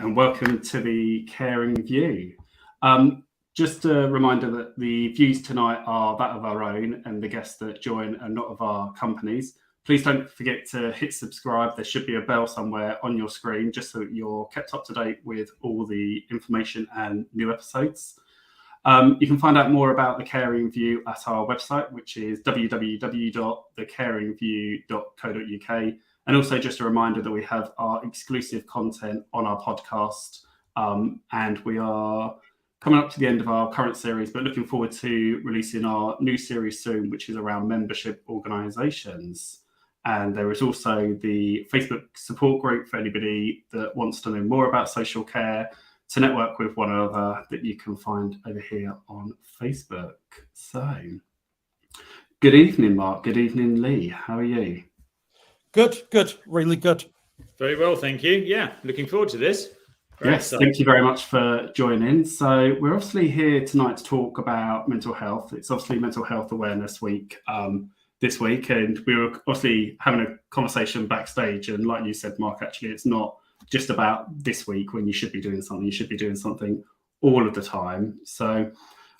and welcome to the Caring View. Just a reminder that the views tonight are that of our own, and the guests that join are not of our companies. Please don't forget to hit subscribe. There should be a bell somewhere on your screen just so that you're kept up to date with all the information and new episodes. You can find out more about the Caring View at our website, which is www.thecaringview.co.uk. And also just a reminder that we have our exclusive content on our podcast, and we are coming up to the end of our current series, but looking forward to releasing our new series soon, which is around membership organisations. And there is also the Facebook support group for anybody that wants to know more about social care, to network with one another, that you can find over here on Facebook. So, good evening, Mark. Good evening, Lee. How are you? Good, really good. Very well, thank you. Yeah, looking forward to this. Yes, thank you very much for joining. So we're obviously here tonight to talk about mental health. It's obviously Mental Health Awareness Week this week, and we were obviously having a conversation backstage. And like you said, Mark, actually, it's not just about this week when you should be doing something. You should be doing something all of the time. So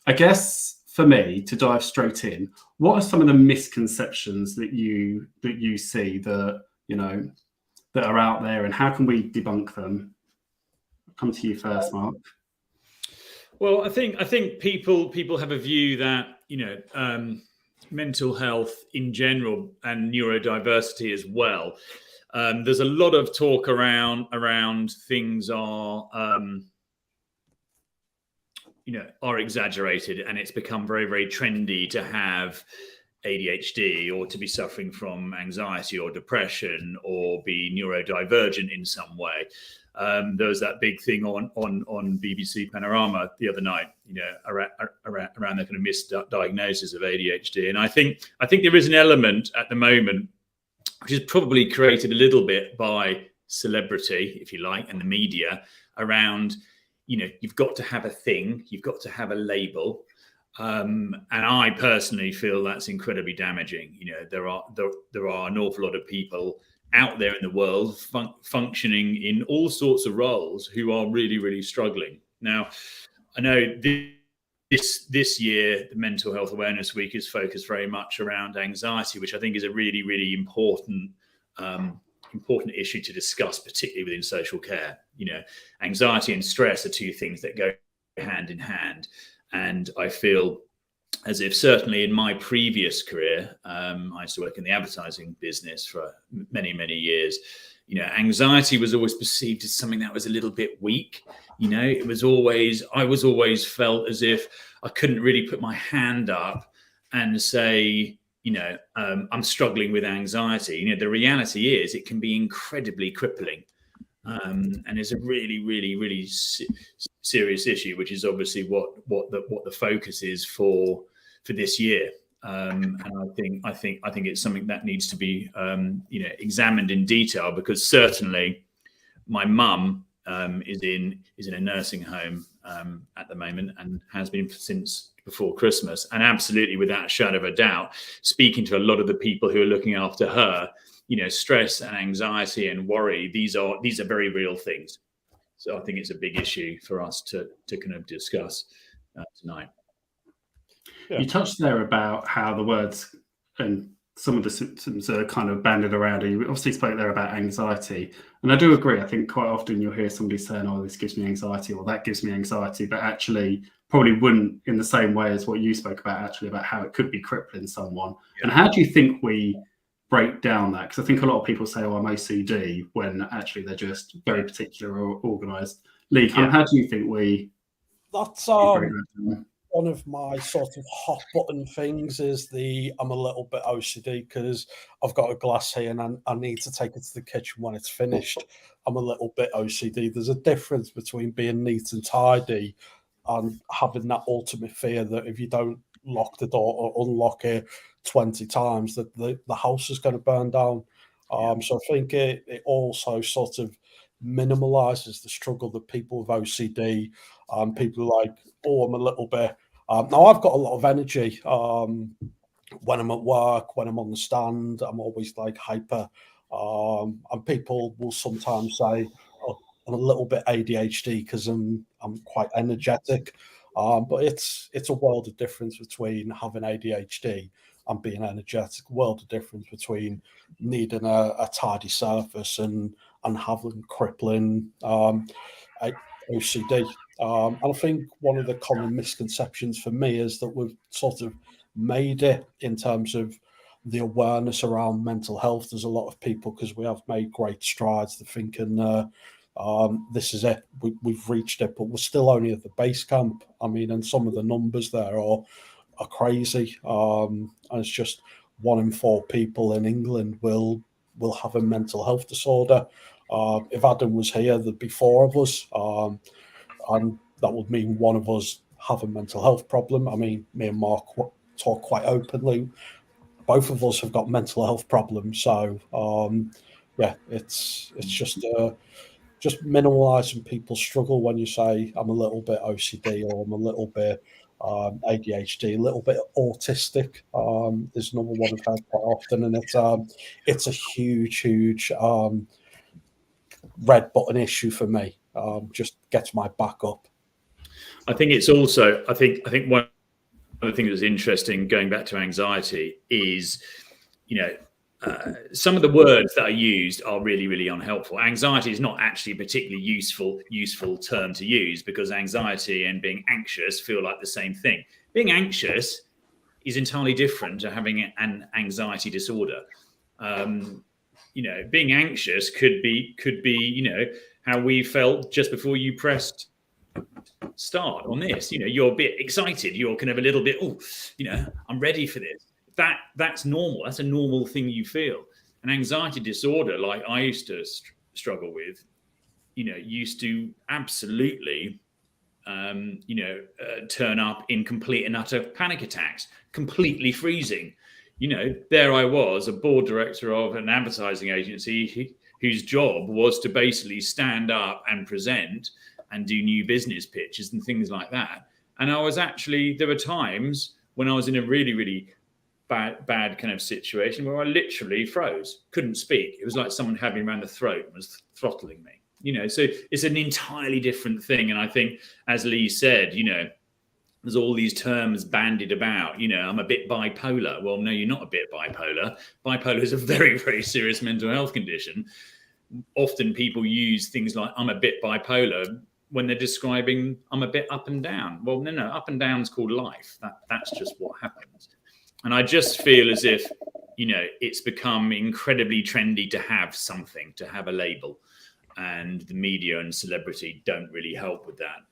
I guess for me, to dive straight in, what are some of the misconceptions that you see that are out there, and how can we debunk them? I'll come to you first, Mark. Well, I think people have a view that mental health in general and neurodiversity as well. There's a lot of talk around things are exaggerated, and it's become very, very trendy to have ADHD or to be suffering from anxiety or depression or be neurodivergent in some way. There was that big thing on BBC Panorama the other night, around the kind of misdiagnosis of ADHD. And I think there is an element at the moment which is probably created a little bit by celebrity, if you like, and the media around, you've got to have a thing, you've got to have a label. And I personally feel that's incredibly damaging. There are an awful lot of people out there in the world functioning in all sorts of roles who are really, really struggling. Now, I know this year, the Mental Health Awareness Week is focused very much around anxiety, which I think is a really, really important issue to discuss, particularly within social care. Anxiety and stress are two things that go hand in hand. And I feel as if, certainly in my previous career, I used to work in the advertising business for many, many years. Anxiety was always perceived as something that was a little bit weak. I was always felt as if I couldn't really put my hand up and say, I'm struggling with anxiety. The reality is it can be incredibly crippling. And it's a really, really, really serious issue, which is obviously what the focus is for this year. And I think it's something that needs to be examined in detail, because certainly my mum is in a nursing home at the moment, and has been since before Christmas. And absolutely, without a shadow of a doubt, speaking to a lot of the people who are looking after her, stress and anxiety and worry, these are very real things. So I think it's a big issue for us to kind of discuss tonight. Yeah. You touched there about how the words and some of the symptoms are kind of banded around. You obviously spoke there about anxiety. And I do agree. I think quite often you'll hear somebody saying, oh, this gives me anxiety, or that gives me anxiety, but actually probably wouldn't in the same way as what you spoke about, actually, about how it could be crippling someone. Yeah. And how do you think we break down that? Because I think a lot of people say, oh, I'm OCD, when actually they're just very particular or organised. Lee, how do you think we... That's one of my sort of hot button things is I'm a little bit OCD because I've got a glass here and I need to take it to the kitchen when it's finished. I'm a little bit OCD. There's a difference between being neat and tidy and having that ultimate fear that if you don't lock the door or unlock it 20 times, that the house is going to burn down. So I think it also sort of minimalizes the struggle that people with OCD, people like, oh, I'm a little bit. Now I've got a lot of energy. When I'm at work, when I'm on the stand, I'm always like hyper. And people will sometimes say, oh, a little bit ADHD because I'm quite energetic. But it's a world of difference between having ADHD and being energetic. World of difference between needing a tidy surface and having crippling OCD. And I think one of the common misconceptions for me is that we've sort of made it in terms of the awareness around mental health. There's a lot of people, because we have made great strides, to thinking this is it, we've reached it, but we're still only at the base camp. I mean, and some of the numbers there are crazy. And it's just 1 in 4 people in England will have a mental health disorder. If Adam was here, there'd be 4 of us, and that would mean 1 of us have a mental health problem. I mean, me and Mark talk quite openly. Both of us have got mental health problems, so yeah, it's just minimalising people's struggle when you say I'm a little bit OCD or I'm a little bit ADHD, a little bit autistic. There's another one I've had quite often, and it's a huge red button issue for me. Just gets my back up. I think it's also, I think one of the things that's interesting, going back to anxiety, is, some of the words that are used are really, really unhelpful. Anxiety is not actually a particularly useful term to use, because anxiety and being anxious feel like the same thing. Being anxious is entirely different to having an anxiety disorder. Being anxious could be, how we felt just before you pressed start on this. You're a bit excited. You're kind of a little bit, I'm ready for this. That's normal. That's a normal thing you feel. An anxiety disorder, like I used to struggle with, used to absolutely, turn up in complete and utter panic attacks, completely freezing. There I was, a board director of an advertising agency whose job was to basically stand up and present and do new business pitches and things like that. And there were times when I was in a really, really bad kind of situation where I literally froze, couldn't speak. It was like someone had me around the throat and was throttling me. So it's an entirely different thing. And I think, as Lee said, there's all these terms bandied about, I'm a bit bipolar. Well, no, you're not a bit bipolar. Bipolar is a very, very serious mental health condition. Often people use things like I'm a bit bipolar when they're describing I'm a bit up and down. Well, no, up and down is called life. That's just what happens. And I just feel as if, it's become incredibly trendy to have something, to have a label. And the media and celebrity don't really help with that.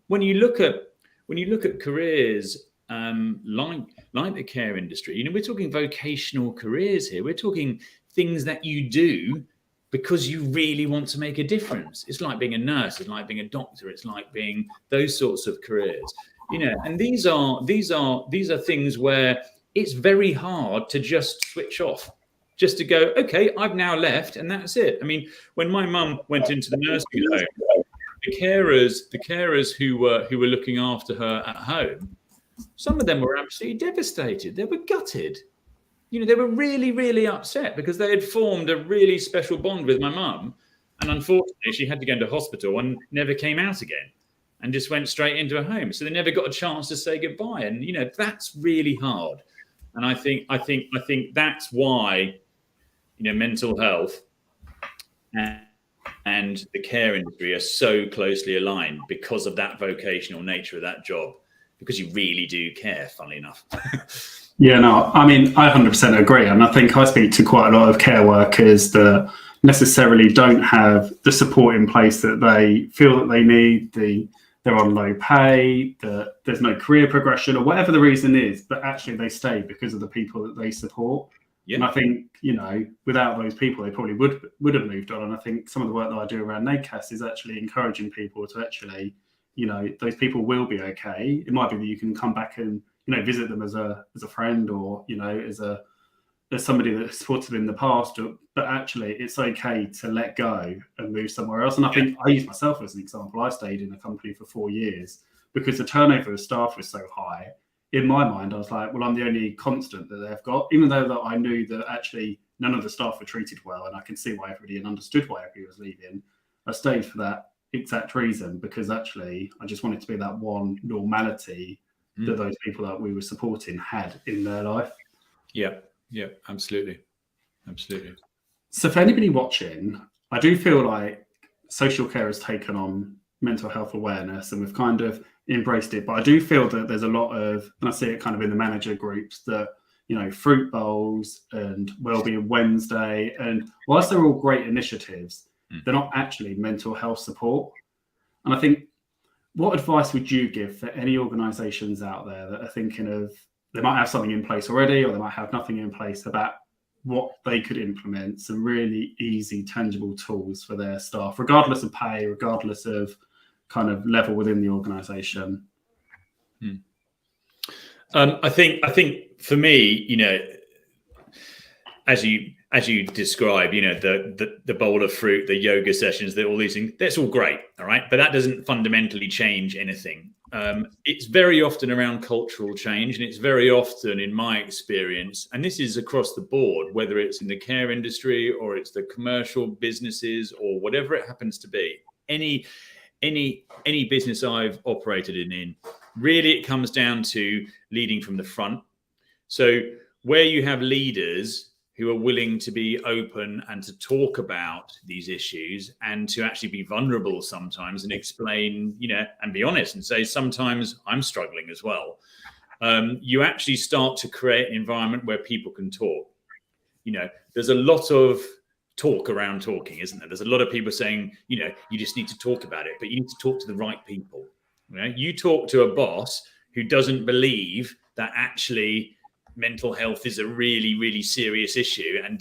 When you look at careers like the care industry, we're talking vocational careers here. We're talking things that you do because you really want to make a difference. It's like being a nurse. It's like being a doctor. It's like being those sorts of careers. And these are things where it's very hard to just switch off, just to go, okay, I've now left and that's it. I mean, when my mum went into the nursing home, the carers who were looking after her at home, some of them were absolutely devastated. They were gutted. They were really, really upset because they had formed a really special bond with my mum. And unfortunately, she had to go into hospital and never came out again and just went straight into a home. So they never got a chance to say goodbye. And, that's really hard. And I think that's why, mental health and the care industry are so closely aligned, because of that vocational nature of that job, because you really do care, funnily enough. Yeah, no, I mean, I 100% agree. And I think I speak to quite a lot of care workers that necessarily don't have the support in place that they feel that they need. They're on low pay, that there's no career progression, or whatever the reason is, but actually they stay because of the people that they support. Yeah. And I think, without those people, they probably would have moved on. And I think some of the work that I do around NACAS is actually encouraging people to actually, those people will be okay. It might be that you can come back and, visit them as a friend, or, as somebody that supported them in the past, but actually it's okay to let go and move somewhere else. And I think I use myself as an example. I stayed in a company for 4 years because the turnover of staff was so high. In my mind, I was like, well, I'm the only constant that they've got, even though that I knew that actually none of the staff were treated well, and I can see why everybody and understood why everybody was leaving. I stayed for that exact reason, because actually I just wanted to be that one normality that those people that we were supporting had in their life. Yeah, absolutely. So for anybody watching, I do feel like social care has taken on mental health awareness and we've kind of embraced it. But I do feel that there's a lot of, and I see it kind of in the manager groups, that, you know, fruit bowls and Wellbeing Wednesday, and whilst they're all great initiatives, they're not actually mental health support. And I think, what advice would you give for any organisations out there that are thinking of, they might have something in place already, or they might have nothing in place, about what they could implement, some really easy, tangible tools for their staff, regardless of pay, regardless of kind of level within the organisation? I think for me, you know, as you describe, you know, the bowl of fruit, the yoga sessions, all these things, that's all great, all right, but that doesn't fundamentally change anything. It's very often around cultural change, and it's very often, in my experience, and this is across the board, whether it's in the care industry or it's the commercial businesses or whatever it happens to be, any business I've operated in, really it comes down to leading from the front. So where you have leaders who are willing to be open and to talk about these issues and to actually be vulnerable sometimes and explain, you know, and be honest and say, sometimes I'm struggling as well. You actually start to create an environment where people can talk. You know, there's a lot of talk around talking, isn't there? There's a lot of people saying, you know, you just need to talk about it, but you need to talk to the right people. You know, you talk to a boss who doesn't believe that actually mental health is a really, really serious issue and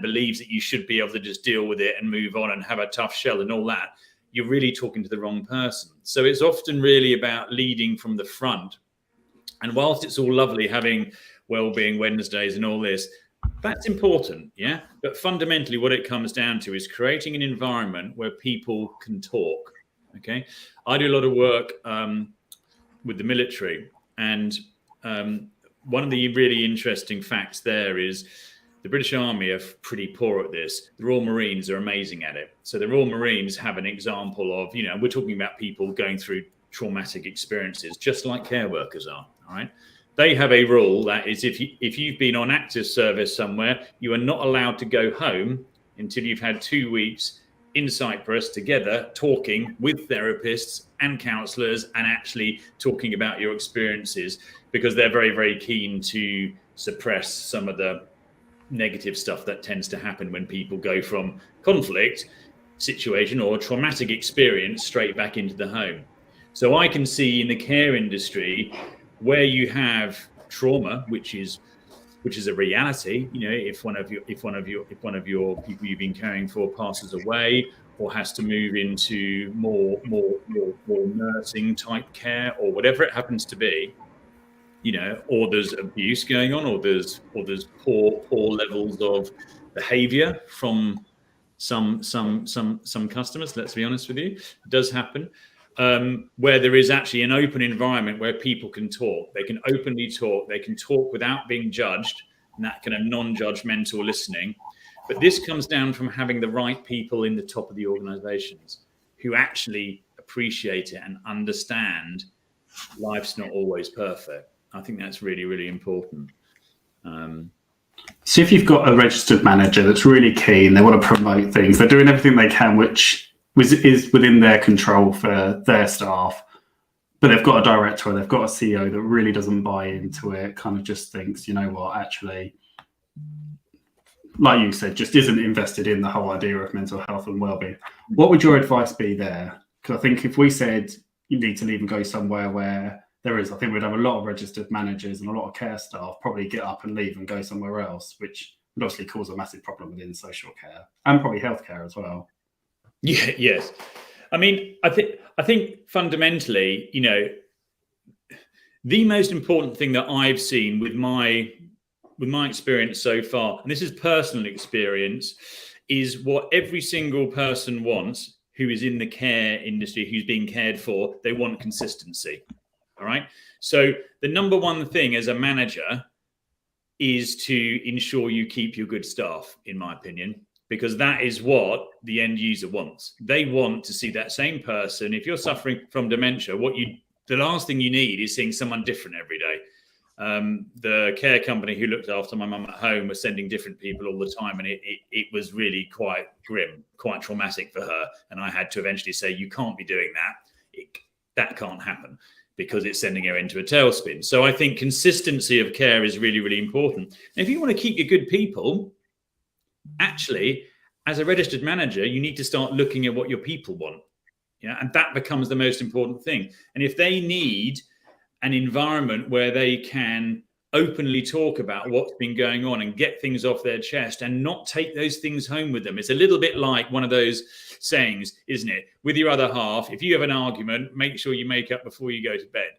believes that you should be able to just deal with it and move on and have a tough shell and all that, you're really talking to the wrong person. So it's often really about leading from the front. And whilst it's all lovely having Wellbeing Wednesdays and all this, that's important, yeah? But fundamentally what it comes down to is creating an environment where people can talk, okay? I do a lot of work with the military, and one of the really interesting facts there is the British Army are pretty poor at this. The Royal Marines are amazing at it. So the Royal Marines have an example of, you know, we're talking about people going through traumatic experiences, just like care workers are, all right? They have a rule that is, if you've been on active service somewhere, you are not allowed to go home until you've had 2 weeks in Cyprus together, talking with therapists and counsellors and actually talking about your experiences, because they're very, very keen to suppress some of the negative stuff that tends to happen when people go from conflict situation or traumatic experience straight back into the home. So I can see in the care industry where you have trauma, which is a reality. You know, if one of your people you've been caring for passes away or has to move into more nursing type care or whatever it happens to be, you know, or there's abuse going on, or there's poor levels of behavior from some customers, let's be honest with you, it does happen. Where there is actually an open environment where people can talk, they can openly talk, they can talk without being judged, and that kind of non-judgmental listening. But this comes down from having the right people in the top of the organizations who actually appreciate it and understand life's not always perfect. I think that's really, really important. So if you've got a registered manager that's really keen, they want to promote things, they're doing everything they can, which is within their control for their staff, but they've got a director or they've got a CEO that really doesn't buy into it, kind of just thinks, you know what, actually, like you said, just isn't invested in the whole idea of mental health and wellbeing. What would your advice be there? Because I think if we said you need to leave and go somewhere where there is, I think we'd have a lot of registered managers and a lot of care staff probably get up and leave and go somewhere else, which would obviously cause a massive problem within social care and probably healthcare as well. Yeah, yes. I mean, I think fundamentally, you know, the most important thing that I've seen with my experience so far, and this is personal experience, is what every single person wants who is in the care industry, who's being cared for. They want consistency. All right. So the number one thing as a manager is to ensure you keep your good staff, in my opinion. because that is what the end user wants. They want to see that same person. If you're suffering from dementia, the last thing you need is seeing someone different every day. The care company who looked after my mum at home was sending different people all the time, and it was really quite grim, quite traumatic for her. And I had to eventually say, you can't be doing that. That can't happen, because it's sending her into a tailspin. So I think consistency of care is really, really important. And if you want to keep your good people, actually, as a registered manager, you need to start looking at what your people want. Yeah, and that becomes the most important thing. And if they need an environment where they can openly talk about what's been going on and get things off their chest and not take those things home with them. It's a little bit like one of those sayings, isn't it? With your other half, if you have an argument, make sure you make up before you go to bed.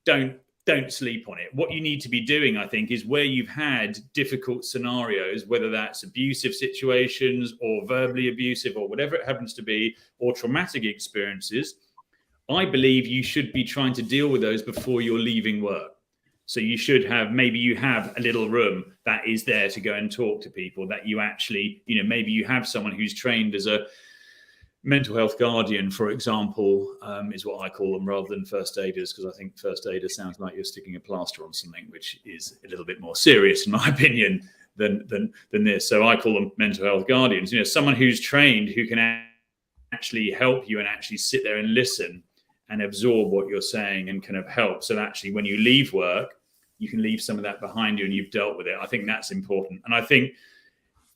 Don't sleep on it. What you need to be doing, I think, is where you've had difficult scenarios, whether that's abusive situations or verbally abusive or whatever it happens to be, or traumatic experiences, I believe you should be trying to deal with those before you're leaving work. So you should have, maybe you have a little room that is there to go and talk to people, that you actually, maybe you have someone who's trained as a mental health guardian, for example, is what I call them, rather than first aiders, because I think first aider sounds like you're sticking a plaster on something, which is a little bit more serious, in my opinion, than this. So I call them mental health guardians. Someone who's trained, who can actually help you and actually sit there and listen and absorb what you're saying and kind of help. So actually, when you leave work, you can leave some of that behind you and you've dealt with it. I think that's important. And I think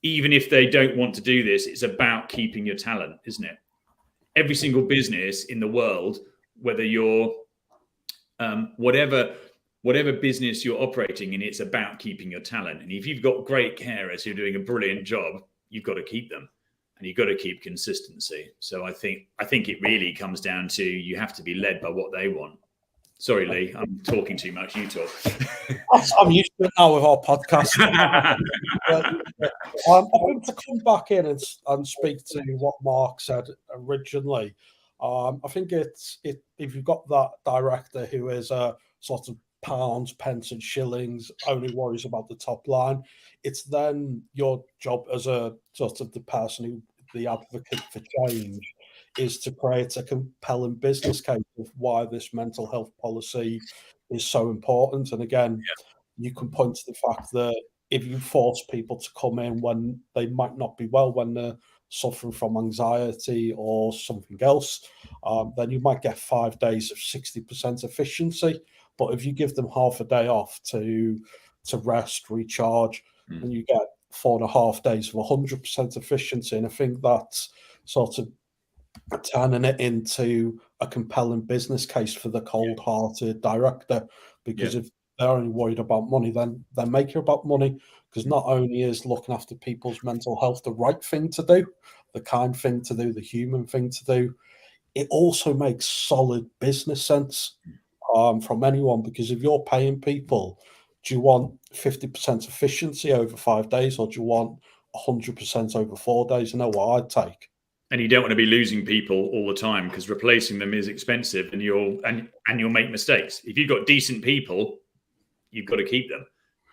even if they don't want to do this, it's about keeping your talent, isn't it? Every single business in the world, whether you're whatever business you're operating in, it's about keeping your talent. And if you've got great carers who are doing a brilliant job, you've got to keep them, and you've got to keep consistency. So I think it really comes down to, you have to be led by what they want. Sorry, Lee, I'm talking too much. You talk. I'm used to it now with our podcast. I think to come back in and speak to what Mark said originally, I think if you've got that director who is a sort of pounds, pence and shillings, only worries about the top line, it's then your job as a sort of the person who, the advocate for change, is to create a compelling business case of why this mental health policy is so important. And again, you can point to the fact that if you force people to come in when they might not be well, when they're suffering from anxiety or something else, then you might get 5 days of 60% efficiency. But if you give them half a day off to rest, recharge, and you get 4.5 days of 100% efficiency. And I think that's sort of turning it into a compelling business case for the cold-hearted director, because if they're only worried about money, then make it about money, because not only is looking after people's mental health the right thing to do, the kind thing to do, the human thing to do, it also makes solid business sense from anyone, because if you're paying people, do you want 50% efficiency over 5 days, or do you want 100% over 4 days? You know what I'd take. And you don't want to be losing people all the time, because replacing them is expensive, and you'll make mistakes. If you've got decent people, you've got to keep them.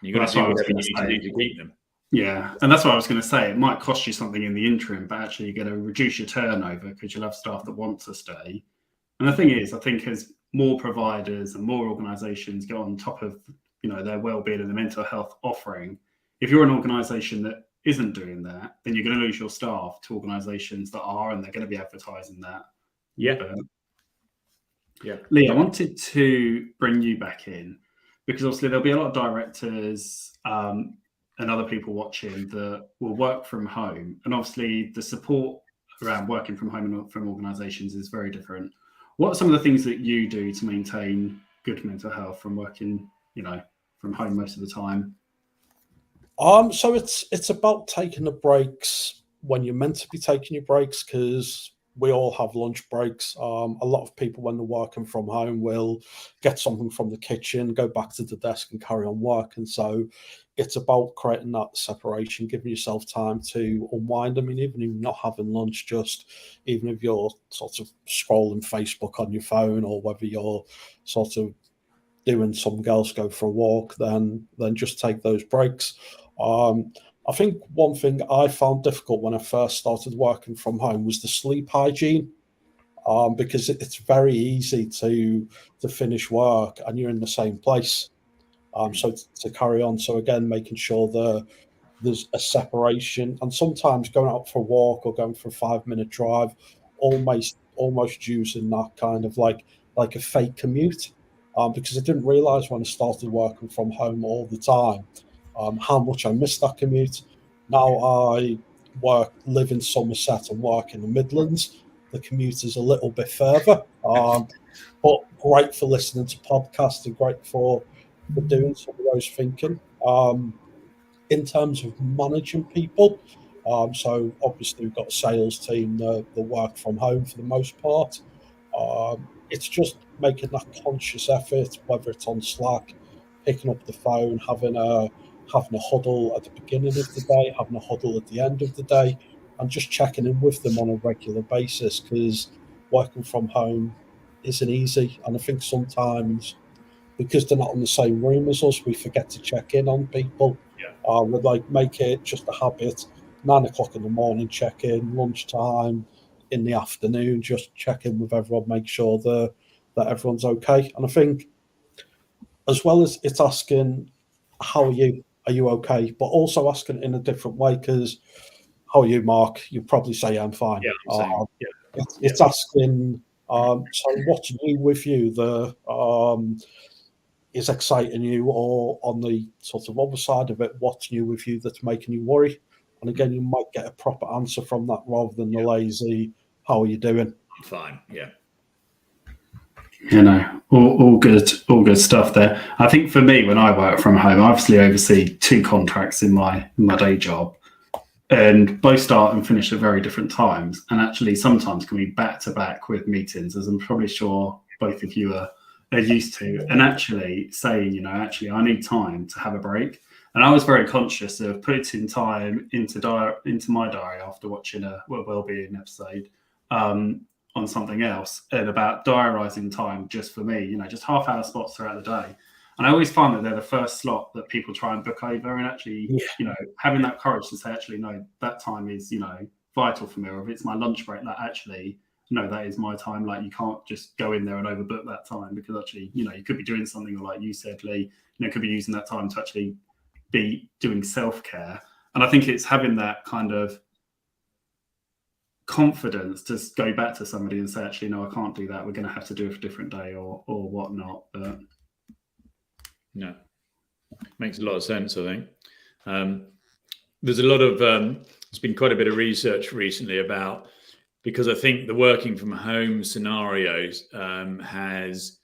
You've got to do whatever you need to do to keep them. Yeah, and that's what I was going to say. It might cost you something in the interim, but actually you're going to reduce your turnover because you'll have staff that want to stay. And the thing is, I think as more providers and more organisations go on top of their well-being and the mental health offering, if you're an organisation that isn't doing that, then you're going to lose your staff to organisations that are, and they're going to be advertising that. Lee, I wanted to bring you back in, because obviously there'll be a lot of directors and other people watching that will work from home, and obviously the support around working from home and from organisations is very different. What are some of the things that you do to maintain good mental health from working from home most of the time? So it's about taking the breaks when you're meant to be taking your breaks, because we all have lunch breaks. A lot of people, when they're working from home, will get something from the kitchen, go back to the desk and carry on working. So it's about creating that separation, giving yourself time to unwind. I mean, even if you're not having lunch, even if you're sort of scrolling Facebook on your phone, or whether you're sort of doing something else, go for a walk, then just take those breaks. I think one thing I found difficult when I first started working from home was the sleep hygiene, because it's very easy to finish work and you're in the same place. So to carry on. So again, making sure there's a separation, and sometimes going out for a walk or going for a 5 minute drive, almost using that kind of like a fake commute, because I didn't realize when I started working from home all the time, how much I missed that commute. Now I live in Somerset and work in the Midlands. The commute is a little bit further, but great for listening to podcasts and great for doing some of those thinking. In terms of managing people, so obviously we've got a sales team that work from home for the most part. It's just making that conscious effort, whether it's on Slack, picking up the phone, having a huddle at the beginning of the day, having a huddle at the end of the day, and just checking in with them on a regular basis, because working from home isn't easy. And I think sometimes, because they're not in the same room as us, we forget to check in on people. We'd like make it just a habit. 9 o'clock in the morning, check in. Lunchtime, in the afternoon, just check in with everyone, make sure that everyone's okay. And I think, as well as it's asking, how are you? Are you okay? But also asking in a different way, because how are you, Mark? You probably say I'm fine. Yeah, I'm saying, yeah. It's asking, so what's new with you? Is exciting you, or on the sort of other side of it, what's new with you that's making you worry? And again, you might get a proper answer from that rather than the lazy, how are you doing? I'm fine. Yeah. All good stuff there. I think for me, when I work from home, I obviously oversee 2 contracts in my day job, and both start and finish at very different times, and actually sometimes can be back to back with meetings, as I'm probably sure both of you are used to. And actually saying, actually I need time to have a break. And I was very conscious of putting time into my diary after watching a wellbeing episode on something else, and about diarising time just for me, just half-hour spots throughout the day. And I always find that they're the first slot that people try and book over, and actually, having that courage to say, actually, no, that time is, vital for me. Or if it's my lunch break, that actually, that is my time. Like, you can't just go in there and overbook that time, because actually, you could be doing something, or like you said, Lee, could be using that time to actually be doing self-care. And I think it's having that kind of confidence to go back to somebody and say, actually, no, I can't do that. We're going to have to do it a different day, or whatnot. But no, makes a lot of sense, I think. There's a lot of, there's been quite a bit of research recently about, because I think the working from home scenarios has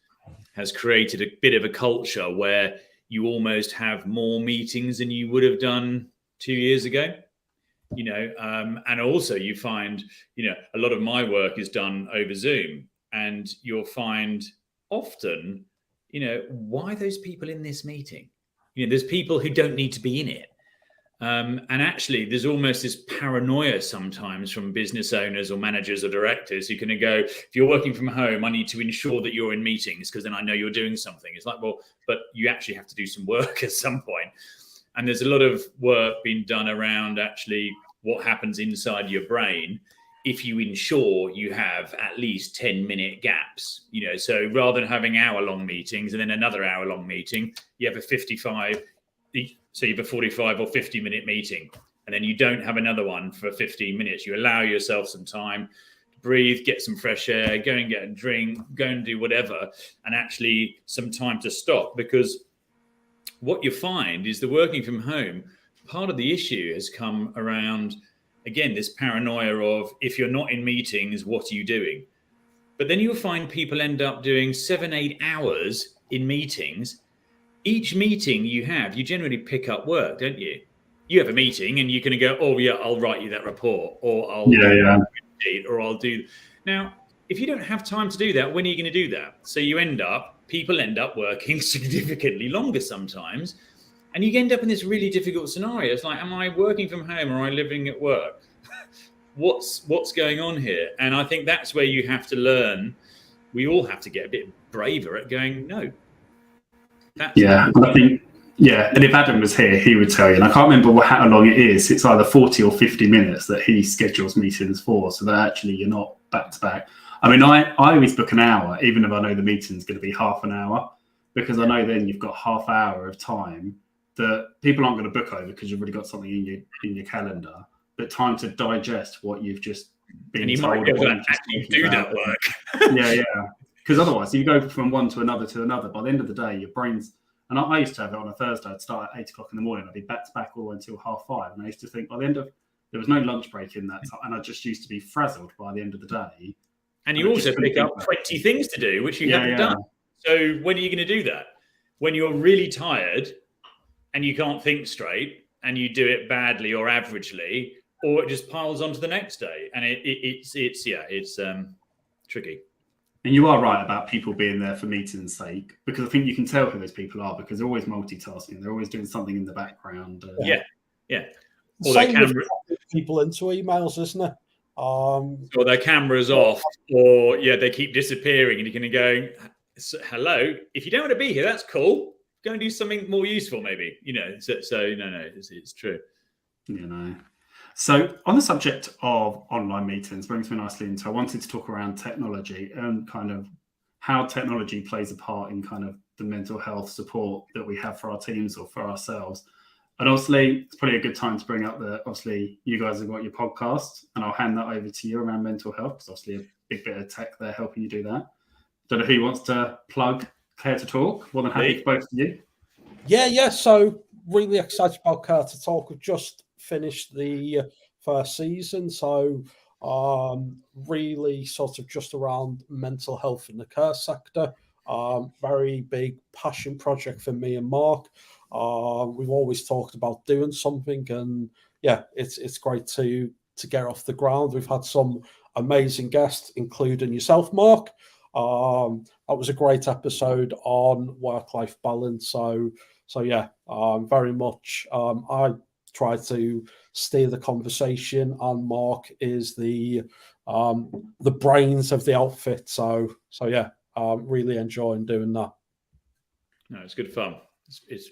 created a bit of a culture where you almost have more meetings than you would have done 2 years ago. And also you find, a lot of my work is done over Zoom, and you'll find often, why are those people in this meeting? There's people who don't need to be in it. And actually, there's almost this paranoia sometimes from business owners or managers or directors who can go, if you're working from home, I need to ensure that you're in meetings, because then I know you're doing something. It's like, well, but you actually have to do some work at some point. And there's a lot of work being done around actually what happens inside your brain if you ensure you have at least 10-minute gaps. So rather than having hour-long meetings and then another hour-long meeting, you have a 45. So you have a 45 or 50-minute meeting, and then you don't have another one for 15 minutes. You allow yourself some time to breathe, get some fresh air, go and get a drink, go and do whatever, and actually some time to stop. Because what you find is the working from home, part of the issue has come around, again, this paranoia of, if you're not in meetings, what are you doing? But then you'll find people end up doing 7-8 hours in meetings. Each meeting you have, you generally pick up work, don't you? You have a meeting and you can go, oh yeah, I'll write you that report, or I'll do. Now, if you don't have time to do that, when are you going to do that? So people end up working significantly longer sometimes, and you end up in this really difficult scenario. It's like, am I working from home or am I living at work? What's going on here? And I think that's where you have to learn. We all have to get a bit braver at going, no. I think Yeah, and if Adam was here, he would tell you. And I can't remember how long it is. It's either 40 or 50 minutes that he schedules meetings for, so that actually you're not back to back. I mean, I always book an hour, even if I know the meeting's going to be half an hour, because I know then you've got half hour of time that people aren't going to book over because you've already got something in your calendar, but time to digest what you've just been and you told. might be able to actually do that work. Yeah. Because otherwise, you go from one to another. By the end of the day, your brain's. And I used to have it on a Thursday. I'd start at 8 o'clock in the morning. I'd be back to back all the way until 5:30. And I used to think by the end of there was no lunch break in that time, and I just used to be frazzled by the end of the day. And you also pick up 20 things to do, which you haven't done. So when are you going to do that? When you're really tired and you can't think straight and you do it badly or averagely, or it just piles onto the next day. And it's tricky. And you are right about people being there for meetings' sake, because I think you can tell who those people are because they're always multitasking. They're always doing something in the background. Yeah. Or same with people into emails, isn't it? Or their camera's off, or they keep disappearing, and you're going to go, hello, if you don't want to be here, that's cool. Go and do something more useful, maybe. It's true. So on the subject of online meetings brings me nicely into, I wanted to talk around technology and kind of how technology plays a part in kind of the mental health support that we have for our teams or for ourselves. And obviously, it's probably a good time to bring up that obviously you guys have got your podcast, and I'll hand that over to you around mental health, because obviously a big bit of tech there helping you do that. Don't know who wants to plug Care to Talk. More than happy for both of you. Yeah. So really excited about Care to Talk. We've just finished the first season, so really sort of just around mental health in the care sector. Very big passion project for me and Mark. We've always talked about doing something, and it's great to get off the ground. We've had some amazing guests, including yourself, Mark. That was a great episode on work-life balance. So very much. I try to steer the conversation, and Mark is the brains of the outfit. So really enjoying doing that. No, it's good fun. It's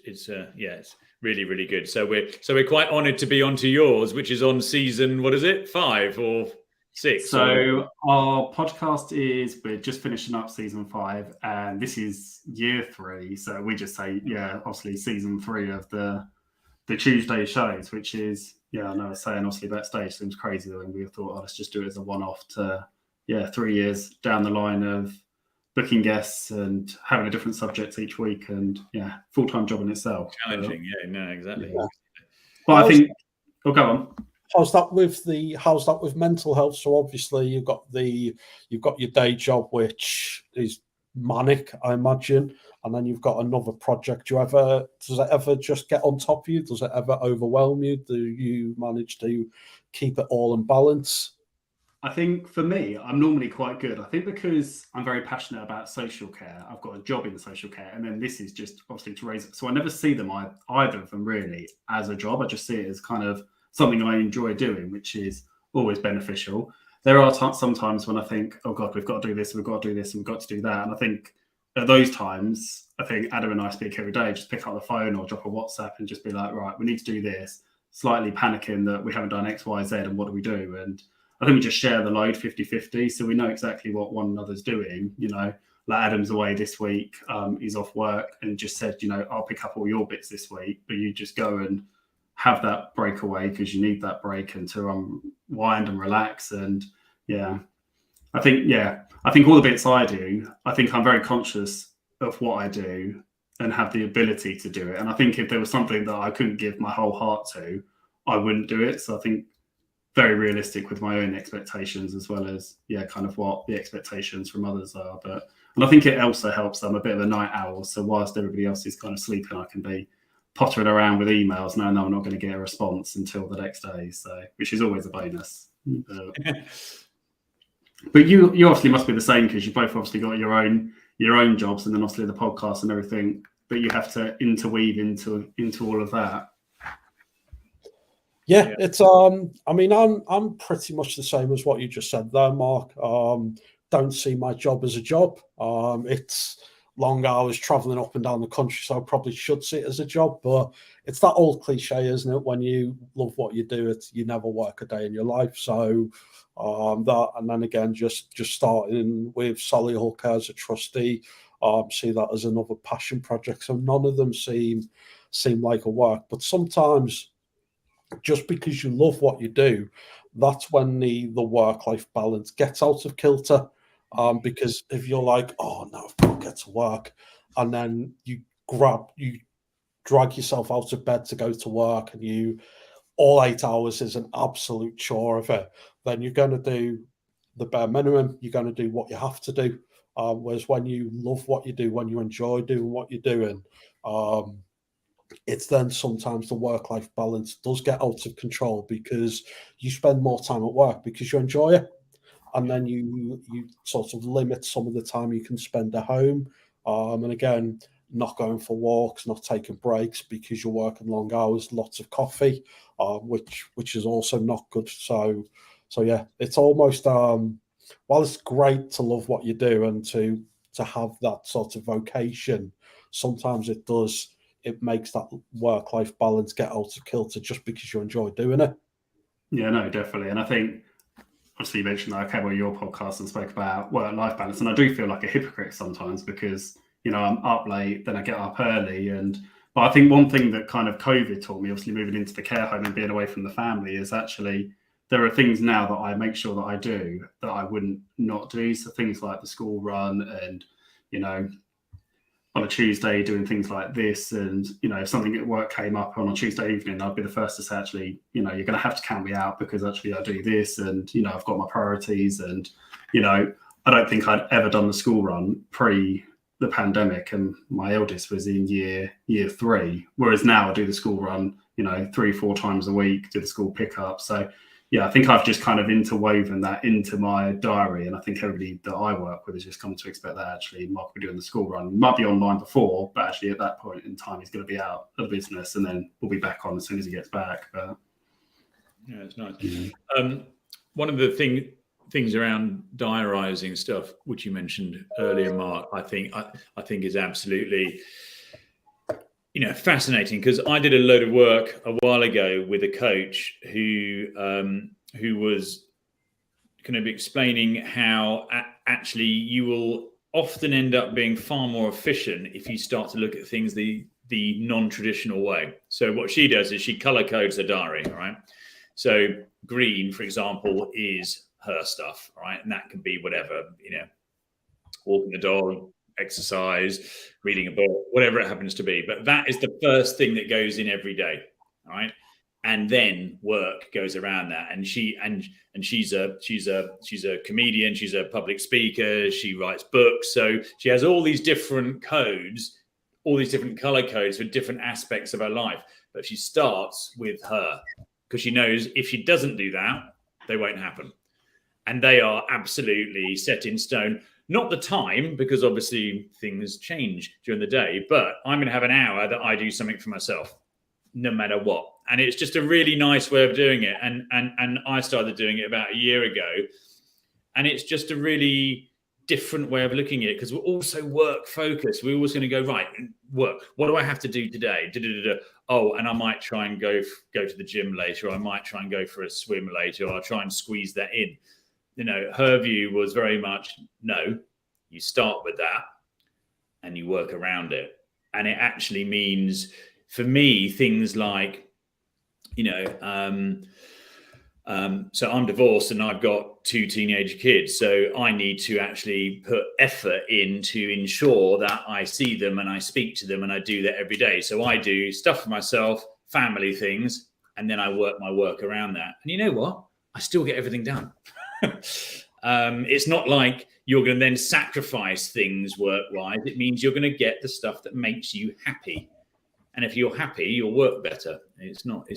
really, really good. So we're quite honoured to be onto yours, which is on season, what is it, 5 or 6? So our podcast we're just finishing up season 5, and this is year 3. So we just say, obviously season 3 of the Tuesday shows, which is, I know I was saying obviously backstage seems crazy though, and we thought, let's just do it as a one-off to, 3 years down the line of booking guests and having a different subject each week, and full-time job in itself. Challenging, exactly. Yeah. But I think, go on. How's that with mental health? So obviously you've got your day job, which is manic, I imagine, and then you've got another project. Does it ever just get on top of you? Does it ever overwhelm you? Do you manage to keep it all in balance? I think for me, I'm normally quite good. I think because I'm very passionate about social care, I've got a job in social care, and then this is just obviously to raise it. So I never see them, either of them really, as a job. I just see it as kind of something I enjoy doing, which is always beneficial. There are sometimes when I think, oh God, we've got to do this, we've got to do this, and we've got to do that. And I think at those times, I think Adam and I speak every day, just pick up the phone or drop a WhatsApp and just be like, right, we need to do this, slightly panicking that we haven't done X, Y, Z, and what do we do? And I think we just share the load 50-50, so we know exactly what one another's doing. Like Adam's away this week, he's off work, and just said, I'll pick up all your bits this week, but you just go and have that breakaway because you need that break and to unwind and relax. And I think all the bits I do, I think I'm very conscious of what I do and have the ability to do it. And I think if there was something that I couldn't give my whole heart to, I wouldn't do it. So I think very realistic with my own expectations, as well as kind of what the expectations from others are. And I think it also helps I'm a bit of a night owl, so whilst everybody else is kind of sleeping, I can be pottering around with emails. No, I'm not going to get a response until the next day, so which is always a bonus. But you obviously must be the same, because you both obviously got your own jobs, and then obviously the podcast and everything, but you have to interweave into all of that. Yeah, it's I'm pretty much the same as what you just said there, Mark. Don't see my job as a job. It's long hours traveling up and down the country, so I probably should see it as a job. But it's that old cliche, isn't it? When you love what you do, you never work a day in your life. So that, and then again, just starting with Solihull Care as a trustee, see that as another passion project. So none of them seem like a work, but sometimes just because you love what you do, that's when the work-life balance gets out of kilter. Because if you're like, oh no, I've got to get to work, and then you drag yourself out of bed to go to work, and you all 8 hours is an absolute chore of it, then you're going to do the bare minimum. You're going to do what you have to do. Whereas when you love what you do, when you enjoy doing what you're doing, it's then sometimes the work-life balance does get out of control because you spend more time at work because you enjoy it. And then you sort of limit some of the time you can spend at home. And again, not going for walks, not taking breaks because you're working long hours, lots of coffee, which is also not good. So yeah, it's almost while it's great to love what you do and to have that sort of vocation, sometimes it makes that work-life balance get out of kilter just because you enjoy doing it. Yeah, no, definitely. And I think, obviously, you mentioned that I came on your podcast and spoke about work-life balance, and I do feel like a hypocrite sometimes because, I'm up late, then I get up early. But I think one thing that kind of COVID taught me, obviously moving into the care home and being away from the family, is actually there are things now that I make sure that I do that I wouldn't not do. So things like the school run and, on a Tuesday doing things like this, and if something at work came up on a Tuesday evening, I'd be the first to say, actually, you're going to have to count me out because actually I do this, and I've got my priorities, and I don't think I'd ever done the school run pre the pandemic, and my eldest was in year 3, whereas now I do the school run 3-4 times a week, do the school pickup. So yeah, I think I've just kind of interwoven that into my diary, and I think everybody that I work with has just come to expect that actually Mark will be doing the school run. He might be online before, but actually at that point in time, he's going to be out of the business, and then we'll be back on as soon as he gets back. But yeah, it's nice. One of the things around diarising stuff, which you mentioned earlier, Mark, I think is absolutely fascinating, because I did a load of work a while ago with a coach who was kind of explaining how actually you will often end up being far more efficient if you start to look at things the non-traditional way. So what she does is she color codes her diary, right? So green, for example, is her stuff, right? And that can be whatever, walking the dog, exercise, reading a book, whatever it happens to be. But that is the first thing that goes in every day, right? And then work goes around that. And she's a comedian, she's a public speaker, she writes books. So she has all these different codes, all these different color codes for different aspects of her life. But she starts with her, because she knows if she doesn't do that, they won't happen. And they are absolutely set in stone. Not the time, because obviously things change during the day, but I'm going to have an hour that I do something for myself, no matter what. And it's just a really nice way of doing it. And I started doing it about a year ago. And it's just a really different way of looking at it, because we're also work focused. We're always going to go, right, work. What do I have to do today? Oh, and I might try and go to the gym later, or I might try and go for a swim later, or I'll try and squeeze that in. Her view was very much, no, you start with that and you work around it. And it actually means, for me, things like, so I'm divorced and I've got 2 teenage kids. So I need to actually put effort in to ensure that I see them and I speak to them, and I do that every day. So I do stuff for myself, family things, and then I work my work around that. And you know what? I still get everything done. It's not like you're going to then sacrifice things work-wise. It means you're going to get the stuff that makes you happy. And if you're happy, you'll work better. It's not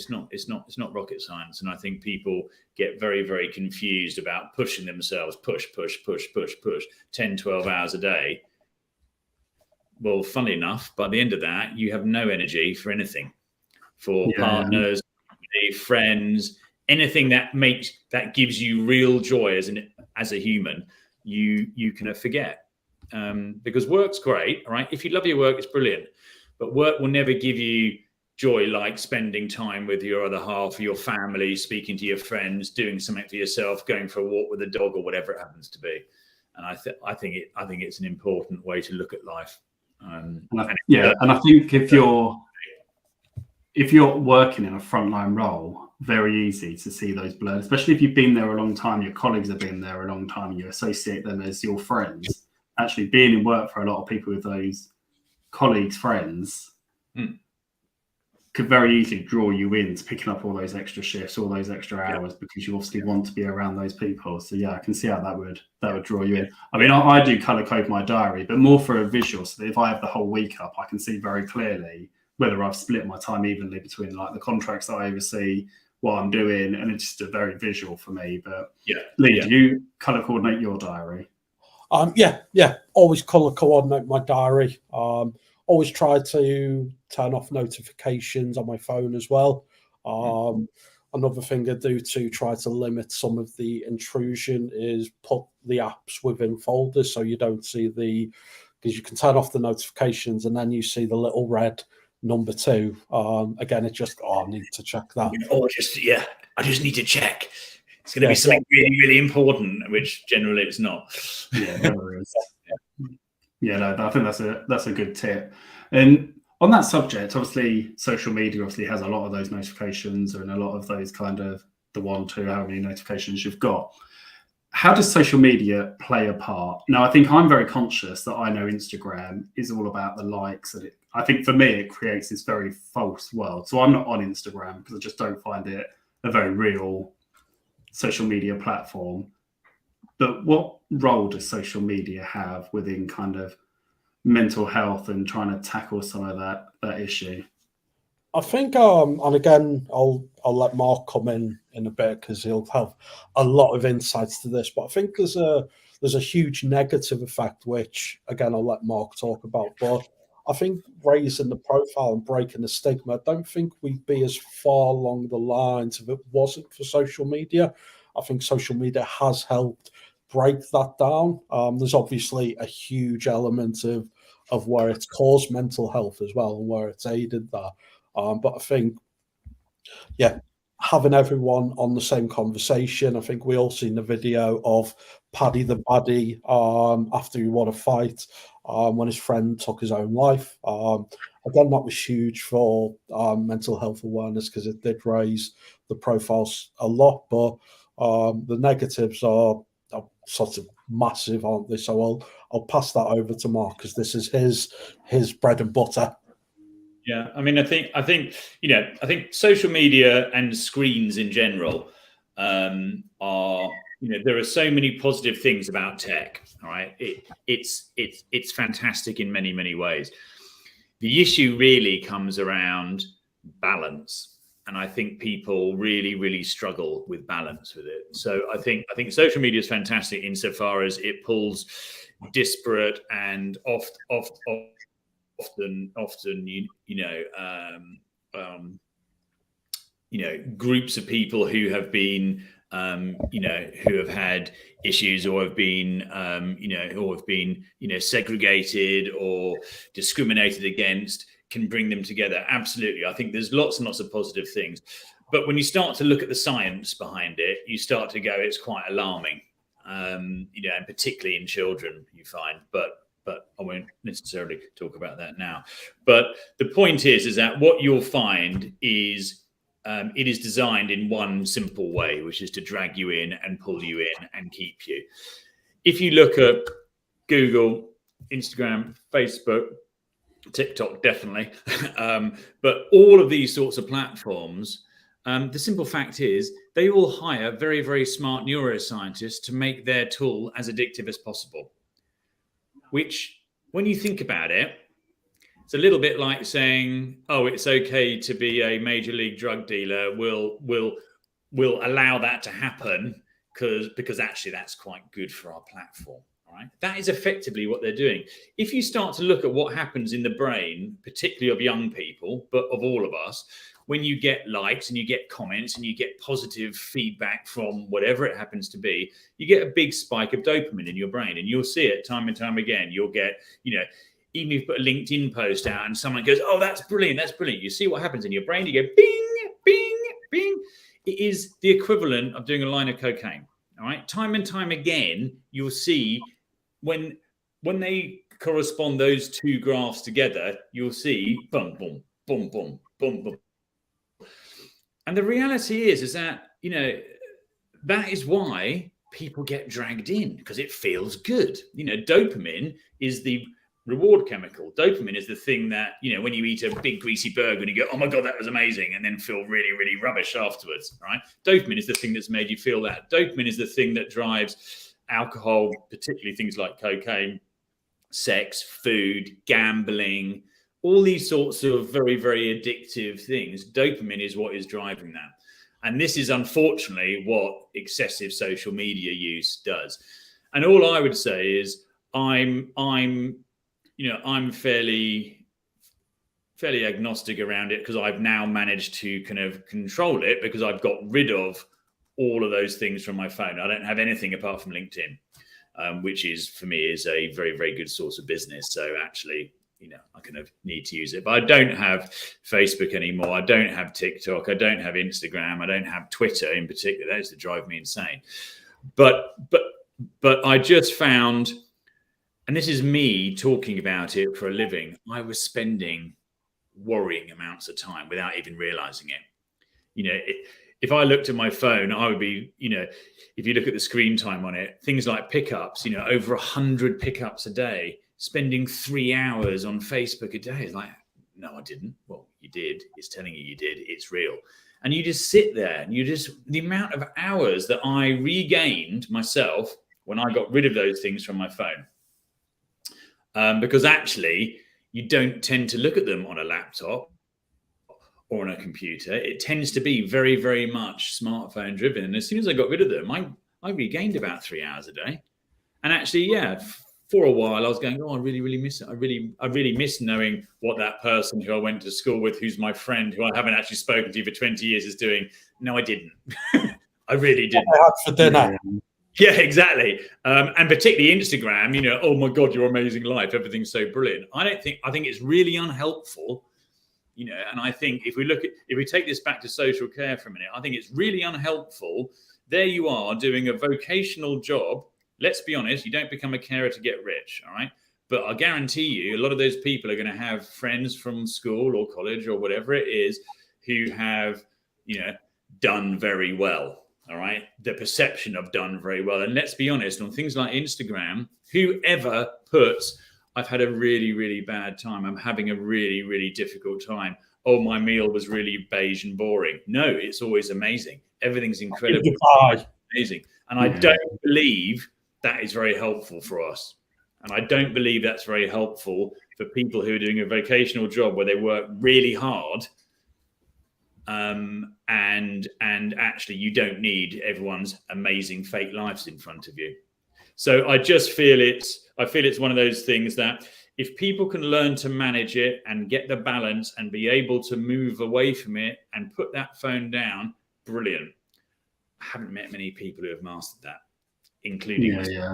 rocket science. And I think people get very, very confused about pushing themselves, push, 10, 12 hours a day. Well, funnily enough, by the end of that, you have no energy for anything, for partners, friends, anything that gives you real joy as a human, you can forget. because work's great, right? If you love your work, it's brilliant, but work will never give you joy like spending time with your other half, your family, speaking to your friends, doing something for yourself, going for a walk with a dog, or whatever it happens to be. And I think it's an important way to look at life. And I think if you're working in a frontline role, very easy to see those blurs, especially if you've been there a long time, your colleagues have been there a long time, and you associate them as your friends. Actually, being in work for a lot of people with those colleagues, friends, could very easily draw you into picking up all those extra shifts, all those extra hours, because you obviously want to be around those people. So yeah, I can see how that would draw you in. I mean, I do color code my diary, but more for a visual, so that if I have the whole week up, I can see very clearly whether I've split my time evenly between like the contracts that I oversee, what I'm doing, and it's just a very visual for me. But Lee, do you color coordinate your diary? Always color coordinate my diary. Always try to turn off notifications on my phone as well. Another thing I do to try to limit some of the intrusion is put the apps within folders, so you don't see because you can turn off the notifications and then you see the little red number 2. Again, it's just, I need to check that. Or I just need to check. It's going to be something really, really important, which generally it's not. Yeah, never is. Yeah, no, I think that's a good tip. And on that subject, obviously, social media obviously has a lot of those notifications and a lot of those kind of the 1, 2, how many notifications you've got. How does social media play a part? Now, I think I'm very conscious that I know Instagram is all about the likes. And I think for me, it creates this very false world. So I'm not on Instagram because I just don't find it a very real social media platform. But what role does social media have within kind of mental health and trying to tackle some of that issue? I think, and again, I'll let Mark come in a bit because he'll have a lot of insights to this. But I think there's a huge negative effect, which again I'll let Mark talk about. But I think raising the profile and breaking the stigma, I don't think we'd be as far along the lines if it wasn't for social media. I think social media has helped break that down. There's obviously a huge element of where it's caused mental health as well and where it's aided that. But I think, having everyone on the same conversation. I think we all seen the video of Paddy the Baddie after he won a fight when his friend took his own life. Again, that was huge for mental health awareness because it did raise the profiles a lot, but the negatives are sort of massive, aren't they? So I'll pass that over to Mark because this is his bread and butter. Yeah, I mean, I think social media and screens in general are, there are so many positive things about tech. All right, it's fantastic in many, many ways. The issue really comes around balance, and I think people really, really struggle with balance with it. So I think social media is fantastic insofar as it pulls disparate and often groups of people who have been who have had issues or have been segregated or discriminated against, can bring them together. Absolutely. I think there's lots and lots of positive things, but when you start to look at the science behind it, you start to go, it's quite alarming, and particularly in children, you find, but I won't necessarily talk about that now. But the point is that what you'll find is it is designed in one simple way, which is to drag you in and pull you in and keep you. If you look at Google, Instagram, Facebook, TikTok, definitely, but all of these sorts of platforms, the simple fact is they all hire very, very smart neuroscientists to make their tool as addictive as possible. Which, when you think about it, it's a little bit like saying, "Oh, it's okay to be a major league drug dealer. We'll allow that to happen because actually that's quite good for our platform." All right, that is effectively what they're doing. If you start to look at what happens in the brain, particularly of young people, but of all of us, when you get likes and you get comments and you get positive feedback from whatever it happens to be, you get a big spike of dopamine in your brain, and you'll see it time and time again. You'll get, even if you put a LinkedIn post out and someone goes, oh, that's brilliant, that's brilliant. You see what happens in your brain. You go bing, bing, bing. It is the equivalent of doing a line of cocaine. All right. Time and time again, you'll see when they correspond, those two graphs together, you'll see boom, boom, boom, boom, boom, boom. And the reality is that, that is why people get dragged in, because it feels good. Dopamine is the reward chemical. Dopamine is the thing that, when you eat a big greasy burger and you go, oh my God, that was amazing, and then feel really, really rubbish afterwards, right? Dopamine is the thing that's made you feel that. Dopamine is the thing that drives alcohol, particularly things like cocaine, sex, food, gambling, all these sorts of very, very addictive things. Dopamine is what is driving that. And this is unfortunately what excessive social media use does. And all I would say is I'm fairly agnostic around it, because I've now managed to kind of control it, because I've got rid of all of those things from my phone. I don't have anything apart from LinkedIn, which is, for me, is a very, very good source of business. So actually, I kind of need to use it. But I don't have Facebook anymore. I don't have TikTok. I don't have Instagram. I don't have Twitter in particular. That used to drive me insane. But I just found, and this is me talking about it for a living, I was spending worrying amounts of time without even realizing it. If I looked at my phone, I would be, if you look at the screen time on it, things like pickups, over 100 pickups a day, spending 3 hours on Facebook a day. It's like, no, I didn't. Well, you did. It's telling you did. It's real. And you just sit there and the amount of hours that I regained myself when I got rid of those things from my phone. Because actually, you don't tend to look at them on a laptop or on a computer. It tends to be very, very much smartphone driven. And as soon as I got rid of them, I regained about 3 hours a day. And actually, for a while, I was going, oh, I really, really miss it. I really miss knowing what that person who I went to school with, who's my friend, who I haven't actually spoken to for 20 years, is doing. No, I didn't. I really didn't. I had for dinner. Yeah, exactly. And particularly Instagram, oh my God, your amazing life. Everything's so brilliant. I think it's really unhelpful, and I think if we take this back to social care for a minute, I think it's really unhelpful. There you are doing a vocational job. Let's be honest, you don't become a carer to get rich, all right? But I guarantee you, a lot of those people are going to have friends from school or college or whatever it is who have, done very well. All right. The perception of done very well. And let's be honest, on things like Instagram, whoever puts, I've had a really, really bad time, I'm having a really, really difficult time, oh, my meal was really beige and boring. No, it's always amazing. Everything's incredible. Amazing. And I don't believe that is very helpful for us. And I don't believe that's very helpful for people who are doing a vocational job where they work really hard. And actually you don't need everyone's amazing fake lives in front of you. So I just feel it's one of those things that if people can learn to manage it and get the balance and be able to move away from it and put that phone down, brilliant. I haven't met many people who have mastered that, including myself. Yeah.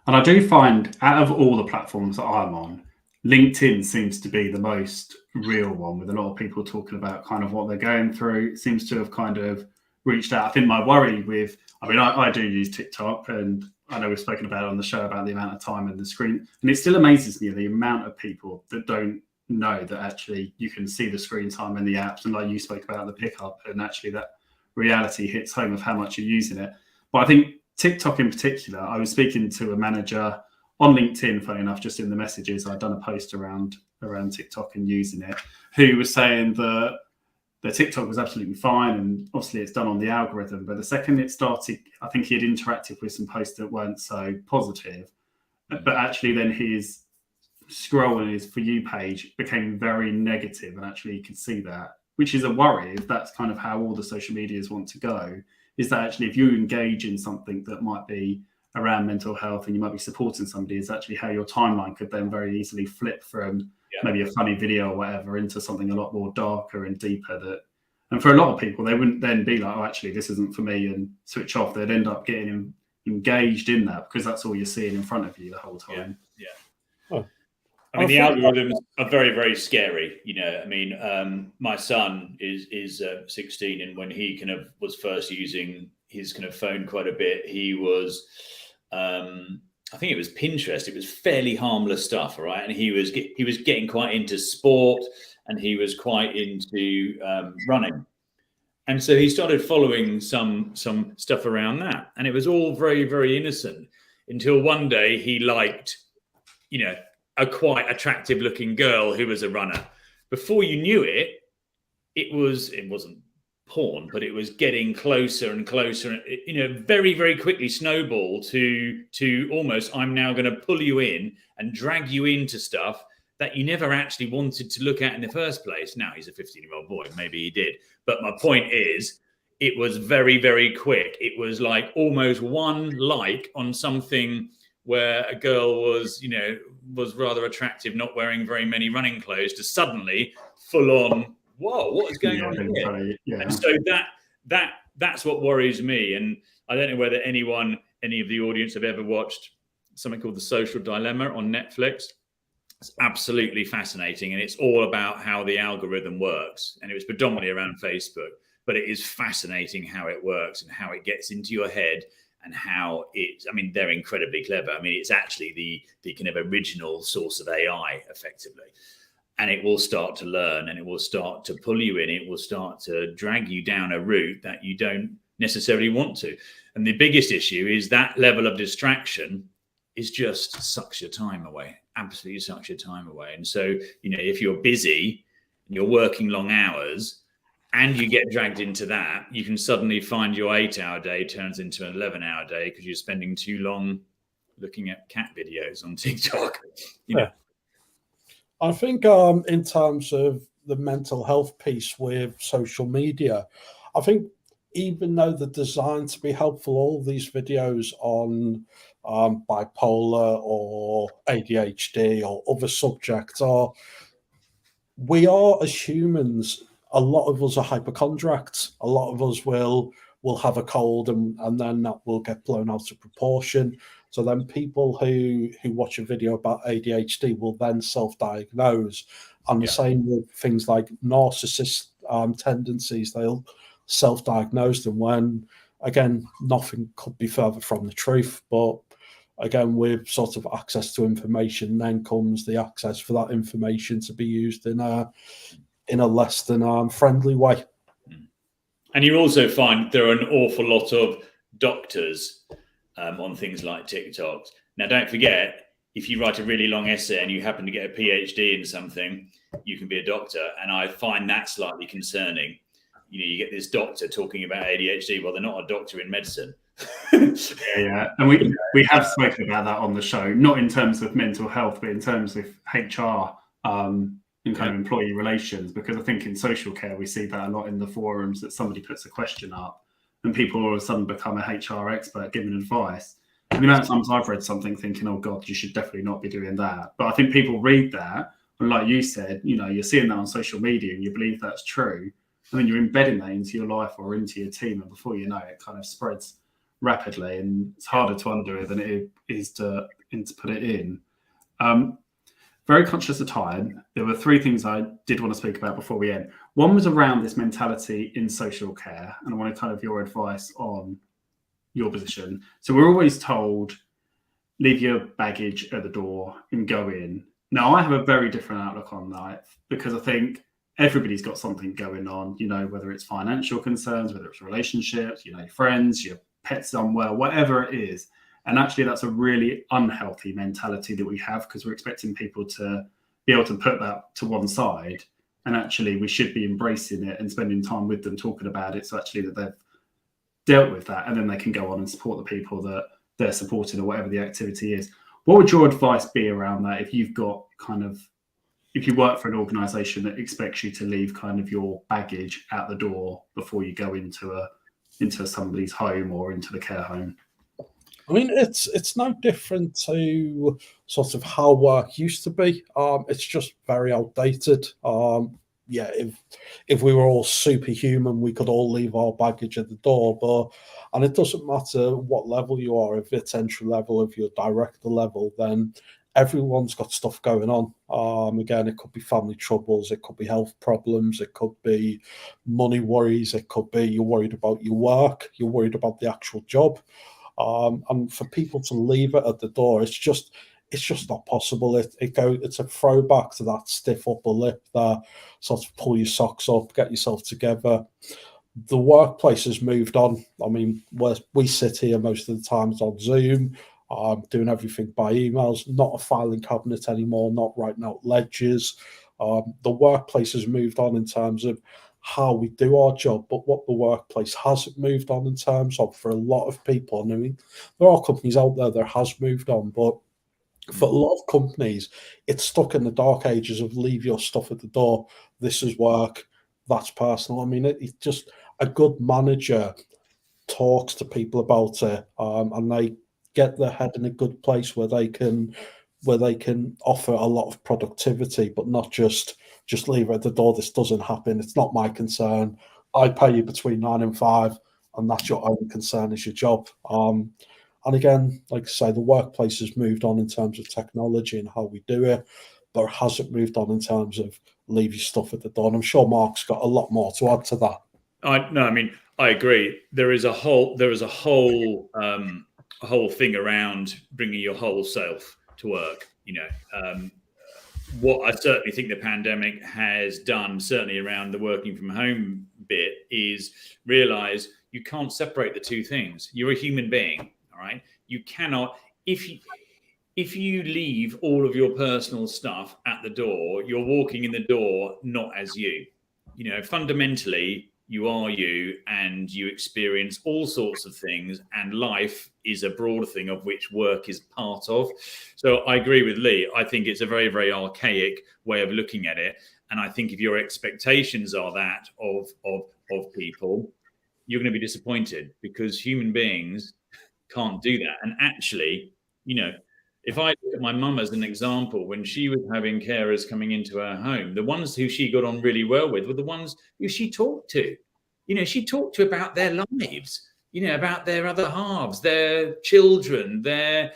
And I do find, out of all the platforms that I'm on, LinkedIn seems to be the most real one, with a lot of people talking about kind of what they're going through. It seems to have kind of reached out. I think my worry with, I do use TikTok, and I know we've spoken about it on the show about the amount of time in the screen, and it still amazes me the amount of people that don't know that actually you can see the screen time in the apps, and like you spoke about the pickup, and actually that reality hits home of how much you're using it. But I think TikTok in particular, I was speaking to a manager on LinkedIn, funny enough, just in the messages, I'd done a post around TikTok and using it, who was saying that the TikTok was absolutely fine, and obviously it's done on the algorithm, but the second it started, I think he had interacted with some posts that weren't so positive, but actually then his scroll and his For You page became very negative, and actually you could see that, which is a worry if that's kind of how all the social medias want to go, is that actually if you engage in something that might be around mental health and you might be supporting somebody, is actually how your timeline could then very easily flip from maybe a funny video or whatever into something a lot more darker and deeper. And for a lot of people, they wouldn't then be like, oh, actually, this isn't for me, and switch off. They'd end up getting engaged in that because that's all you're seeing in front of you the whole time. Yeah. Oh. I mean, the algorithms are very, very scary. I mean, my son is 16, and when he kind of was first using his kind of phone quite a bit, he was, I think it was Pinterest. It was fairly harmless stuff, all right? And he was getting quite into sport, and he was quite into running. And so he started following some stuff around that, and it was all very, very innocent until one day he liked, a quite attractive looking girl who was a runner. Before you knew it, it wasn't porn, but it was getting closer and closer, and very, very quickly snowballed to almost, I'm now going to pull you in and drag you into stuff that you never actually wanted to look at in the first place. Now he's a 15-year-old boy, maybe he did. But my point is, it was very, very quick. It was like almost one like on something where a girl was rather attractive, not wearing very many running clothes, to suddenly full on, whoa, what is going on here? Right, yeah. And so that's what worries me. And I don't know whether any of the audience have ever watched something called The Social Dilemma on Netflix. It's absolutely fascinating, and it's all about how the algorithm works. And it was predominantly around Facebook, but it is fascinating how it works and how it gets into your head, and how they're incredibly clever. I mean, it's actually the kind of original source of AI, effectively. And it will start to learn, and it will start to pull you in. It will start to drag you down a route that you don't necessarily want to. And the biggest issue is that level of distraction is just sucks your time away, absolutely sucks your time away. And so, if you're busy and you're working long hours, and you get dragged into that, you can suddenly find your 8-hour day turns into an 11-hour day because you're spending too long looking at cat videos on TikTok. Yeah. I think in terms of the mental health piece with social media, I think even though they're designed to be helpful, all these videos on bipolar or ADHD or other subjects we are, as humans, a lot of us are hypochondriacs. A lot of us will have a cold and then that will get blown out of proportion. So then people who watch a video about ADHD will then self-diagnose. And the same with things like narcissist tendencies, they'll self-diagnose them when, again, nothing could be further from the truth. But again, with sort of access to information, then comes the access for that information to be used in a less than friendly way. And you also find there are an awful lot of doctors on things like TikToks. Now, don't forget, if you write a really long essay and you happen to get a PhD in something, you can be a doctor. And I find that slightly concerning. You get this doctor talking about ADHD. Well, they're not a doctor in medicine. Yeah. And we have spoken about that on the show, not in terms of mental health, but in terms of HR and kind of employee relations, because I think in social care, we see that a lot in the forums, that somebody puts a question up and people all of a sudden become a HR expert giving advice. And the amount of times I've read something thinking, oh God, you should definitely not be doing that. But I think people read that, and like you said, you're seeing that on social media and you believe that's true. And then you're embedding that into your life or into your team. And before you know it, kind of spreads rapidly, and it's harder to undo it than it is to put it in. Very conscious of time. There were 3 things I did want to speak about before we end. One was around this mentality in social care, and I wanted kind of your advice on your position. So we're always told, leave your baggage at the door and go in. Now, I have a very different outlook on that, because I think everybody's got something going on, whether it's financial concerns, whether it's relationships, friends, your pet's unwell, whatever it is. And actually, that's a really unhealthy mentality that we have, because we're expecting people to be able to put that to one side. And actually, we should be embracing it and spending time with them, talking about it, so actually that they've dealt with that, and then they can go on and support the people that they're supporting or whatever the activity is. What would your advice be around that if you've got if you work for an organisation that expects you to leave kind of your baggage at the door before you go into somebody's home or into the care home? I mean, it's no different to sort of how work used to be. It's just very outdated. Yeah, if we were all superhuman, we could all leave our baggage at the door. And it doesn't matter what level you are. If it's entry level, if you're director level, then everyone's got stuff going on. Again, it could be family troubles, it could be health problems, it could be money worries, it could be you're worried about your work, you're worried about the actual job. And for people to leave it at the door, it's just not possible. It's a throwback to that stiff upper lip, that sort of pull your socks up, get yourself together. The workplace has moved on. I mean, we sit here most of the times on Zoom, doing everything by emails, not a filing cabinet anymore, not writing out ledgers. The workplace has moved on in terms of how we do our job, but what the workplace hasn't moved on in terms of for a lot of people. And I mean, there are companies out there that has moved on, but for a lot of companies, it's stuck in the dark ages of leave your stuff at the door. This is work, that's personal. I mean, it's just a good manager talks to people about it, and they get their head in a good place where they can offer a lot of productivity, but not just leave it at the door. This doesn't happen. It's not my concern. I pay you between 9 and 5, and that's your only concern is your job. And again, like I say, the workplace has moved on in terms of technology and how we do it, but it hasn't moved on in terms of leave your stuff at the door. And I'm sure Mark's got a lot more to add to that. I mean, I agree. There is a whole thing around bringing your whole self to work. What I certainly think the pandemic has done, certainly around the working from home bit, is realize you can't separate the two things. You're a human being, all right? You cannot, if you leave all of your personal stuff at the door, you're walking in the door not as you. Fundamentally, you are you, and you experience all sorts of things, and life is a broader thing of which work is part of. So I agree with Lee. I think it's a very, very archaic way of looking at it. And I think if your expectations are that of people, you're going to be disappointed, because human beings can't do that. And actually, if I look at my mum as an example, when she was having carers coming into her home, the ones who she got on really well with were the ones who she talked to. She talked to about their lives, about their other halves, their children, their,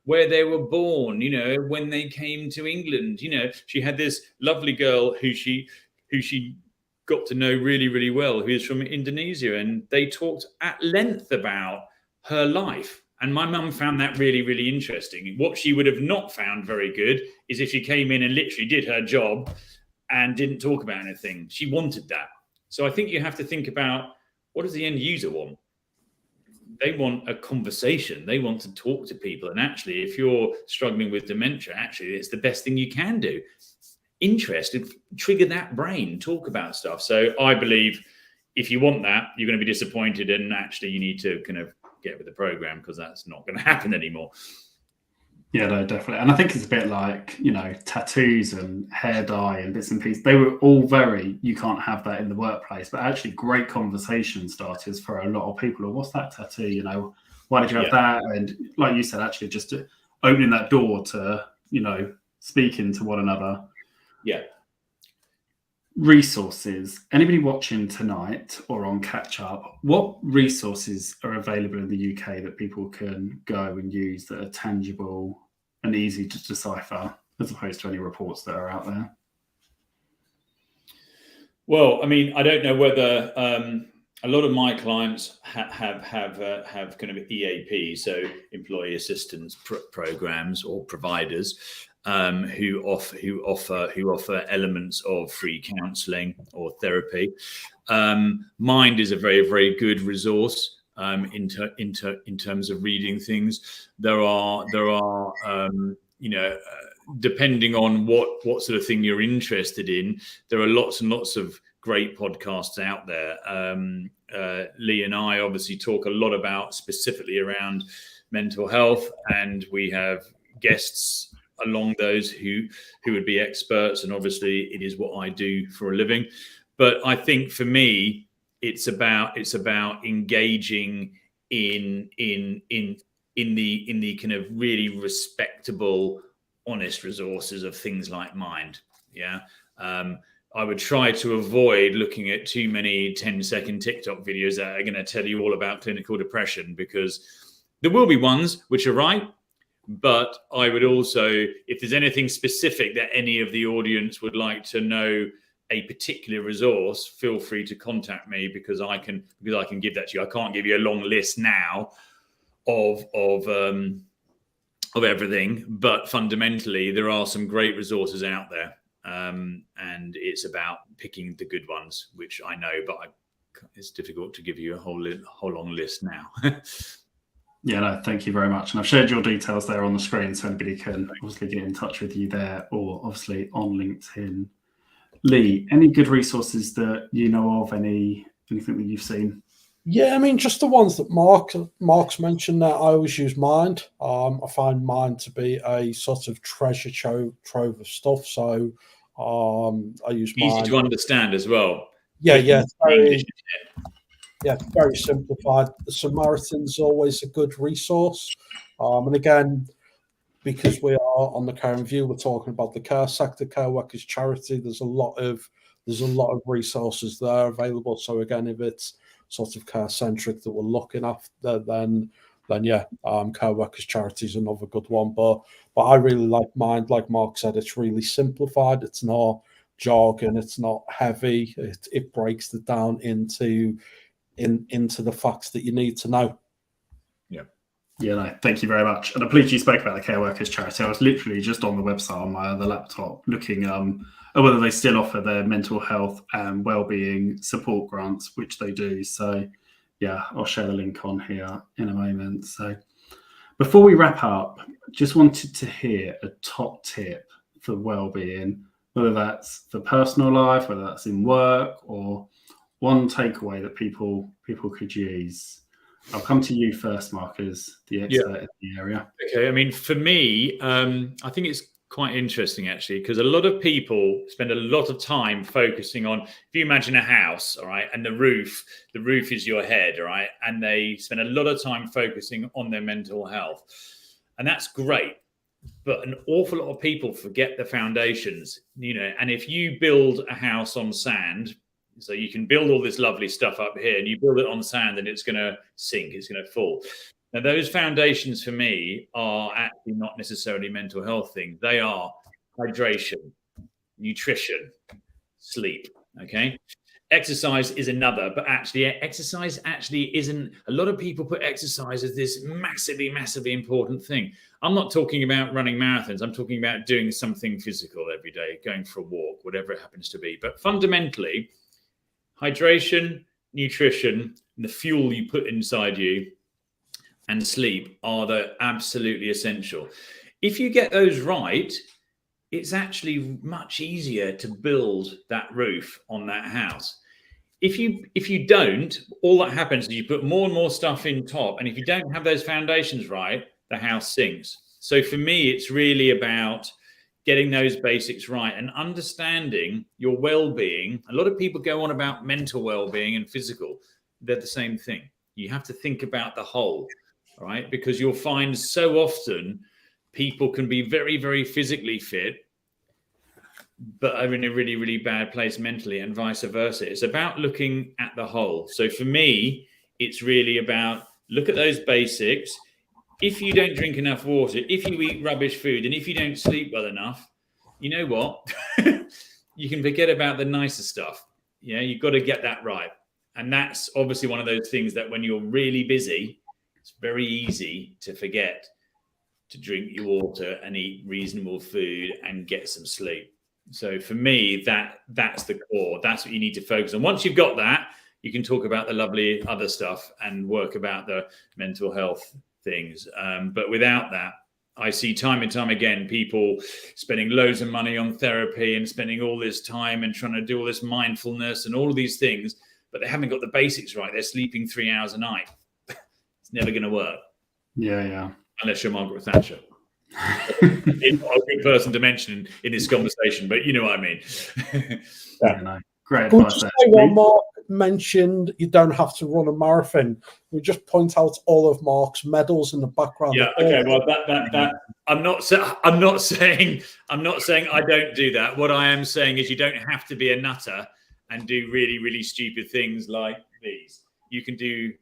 where they were born, when they came to England. She had this lovely girl who she got to know really, really well, who is from Indonesia, and they talked at length about her life. And my mum found that really, really interesting. What she would have not found very good is if she came in and literally did her job and didn't talk about anything. She wanted that. So I think you have to think about, what does the end user want? They want a conversation. They want to talk to people. And actually, if you're struggling with dementia, actually, it's the best thing you can do. Interest, trigger that brain, talk about stuff. So I believe if you want that, you're going to be disappointed. And actually, you need to kind of get with the program, because that's not going to happen anymore. Yeah, no, definitely. And I think it's a bit like, tattoos and hair dye and bits and pieces. They were all you can't have that in the workplace, but actually great conversation starters for a lot of people. Or what's that tattoo? Why did you have that? And like you said, actually just opening that door to, speaking to one another. Yeah. Resources. Anybody watching tonight or on catch up, what resources are available in the UK that people can go and use that are tangible and easy to decipher, as opposed to any reports that are out there? Well, I mean, I don't know whether a lot of my clients have kind of EAP, so employee assistance programs or providers, who offer elements of free counselling or therapy. Mind is a very, very good resource in terms of reading things. There are depending on what sort of thing you're interested in, there are lots and lots of great podcasts out there. Lee and I obviously talk a lot about specifically around mental health, and we have guests along those who would be experts, and obviously it is what I do for a living. But I think for me, it's about engaging in in the kind of really respectable, honest resources of things like Mind. Yeah. I would try to avoid looking at too many 10-second TikTok videos that are going to tell you all about clinical depression, because there will be ones which are right. But I would also, if there's anything specific that any of the audience would like to know, a particular resource, feel free to contact me, because I can give that to you. I can't give you a long list now of everything, but fundamentally there are some great resources out there, and it's about picking the good ones, which I know, but it's difficult to give you a whole long list now. Yeah, no, thank you very much. And I've shared your details there on the screen, so anybody can obviously get in touch with you there, or obviously on LinkedIn. Lee, any good resources that you know of? Anything that you've seen? Yeah, I mean, just the ones that Mark's mentioned there. I always use Mind. I find Mind to be a sort of treasure trove of stuff. So I use Mind. Easy to understand as well. Yeah, very simplified. The Samaritan's always a good resource. And again, because we are on the Care and View, we're talking about the care sector, care workers charity. There's a lot of resources there available. So again, if it's sort of care centric that we're looking after, then yeah, care workers charity is another good one. But I really like Mind. Like Mark said, it's really simplified. It's not jargon. It's not heavy. It breaks it down into the facts that you need to know. Yeah, no, thank you very much. And I'm pleased you spoke about the Care Workers Charity. I was literally just on the website on my other laptop looking at whether they still offer their mental health and wellbeing support grants, which they do. So yeah, I'll share the link on here in a moment. So before we wrap up, just wanted to hear a top tip for wellbeing, whether that's for personal life, whether that's in work, or one takeaway that people could use. I'll come to you first, Mark, as the expert in the area. Okay. I mean, for me, I think it's quite interesting, actually, because a lot of people spend a lot of time focusing on, if you imagine a house, all right, and the roof is your head, all right, and they spend a lot of time focusing on their mental health. And that's great. But an awful lot of people forget the foundations, and if you build a house on sand, so you can build all this lovely stuff up here and you build it on sand and it's going to sink, it's going to fall. Now, those foundations for me are actually not necessarily mental health things. They are hydration, nutrition, sleep, okay? Exercise is another, but actually exercise actually isn't. A lot of people put exercise as this massively, massively important thing. I'm not talking about running marathons. I'm talking about doing something physical every day, going for a walk, whatever it happens to be. But fundamentally, hydration, nutrition, and the fuel you put inside you, and sleep are the absolutely essential. If you get those right, it's actually much easier to build that roof on that house. If you don't, all that happens is you put more and more stuff in top, and if you don't have those foundations right, the house sinks. So for me, it's really about getting those basics right and understanding your well-being. A lot of people go on about mental well-being and physical. They're the same thing. You have to think about the whole, all right? Because you'll find so often people can be very, very physically fit, but are in a really, really bad place mentally, and vice versa. It's about looking at the whole. So for me, it's really about look at those basics. If you don't drink enough water, if you eat rubbish food, and if you don't sleep well enough, you know what? You can forget about the nicer stuff. Yeah, you've got to get that right. And that's obviously one of those things that when you're really busy, it's very easy to forget to drink your water and eat reasonable food and get some sleep. So for me, that's the core. That's what you need to focus on. Once you've got that, you can talk about the lovely other stuff and work about the mental health things. But without that, I see time and time again people spending loads of money on therapy and spending all this time and trying to do all this mindfulness and all of these things, but they haven't got the basics right. They're sleeping 3 hours a night. It's never going to work. Yeah. Unless you're Margaret Thatcher. It's not a good person to mention in this conversation, but you know what I mean. Yeah, no. Great advice there. One more. mentioned you don't have to run a marathon. We just point out all of Mark's medals in the background. Yeah. Okay. Well, that I'm not saying I don't do that. What I am saying is you don't have to be a nutter and do really, really stupid things like these. You can do,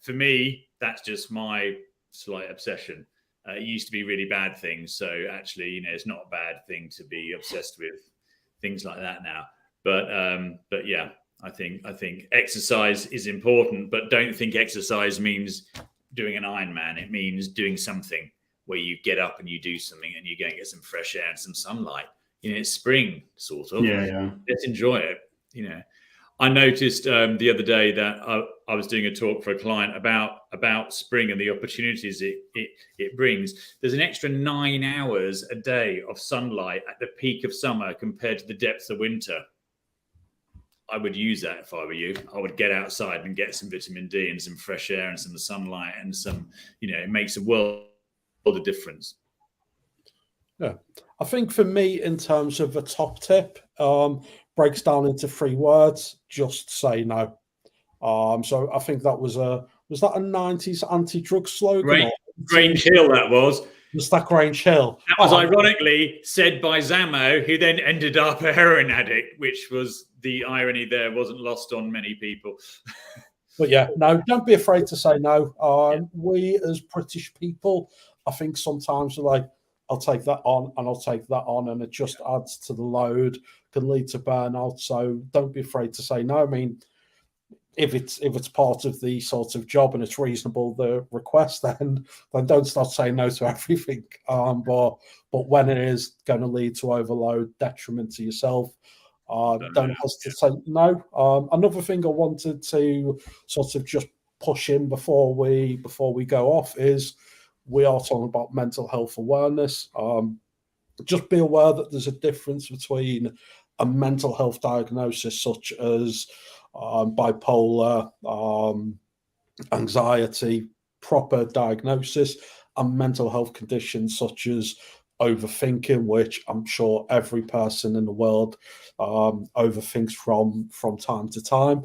for me, that's just my slight obsession. It used to be really bad things. So actually, it's not a bad thing to be obsessed with things like that now. But yeah, I think exercise is important, but don't think exercise means doing an Ironman. It means doing something where you get up and you do something and you go and get some fresh air and some sunlight. It's spring, sort of. Yeah. Let's enjoy it. I noticed the other day that I was doing a talk for a client about spring and the opportunities it brings. There's an extra 9 hours a day of sunlight at the peak of summer compared to the depths of winter. I would use that if I were you. I would get outside and get some vitamin D and some fresh air and some sunlight and some, it makes a world of difference. Yeah. I think for me, in terms of a top tip, breaks down into 3 words: just say no. So I think that was that a 90s anti-drug slogan? Grange Hill, that was. Was that Grange Hill? That was ironically said by Zammo, who then ended up a heroin addict, which was the irony there wasn't lost on many people. But yeah, no, don't be afraid to say no. We as British people, I think sometimes we're like, I'll take that on and I'll take that on, and it just adds to the load, can lead to burnout. So don't be afraid to say no. I mean, if it's part of the sort of job and it's reasonable, the request, then don't start saying no to everything. But when it is going to lead to overload, detriment to yourself, don't hesitate to say no. Another thing I wanted to sort of just push in before we go off is, we are talking about mental health awareness. Just be aware that there's a difference between a mental health diagnosis such as bipolar, anxiety, proper diagnosis, and mental health conditions such as overthinking, which I'm sure every person in the world overthinks from time to time.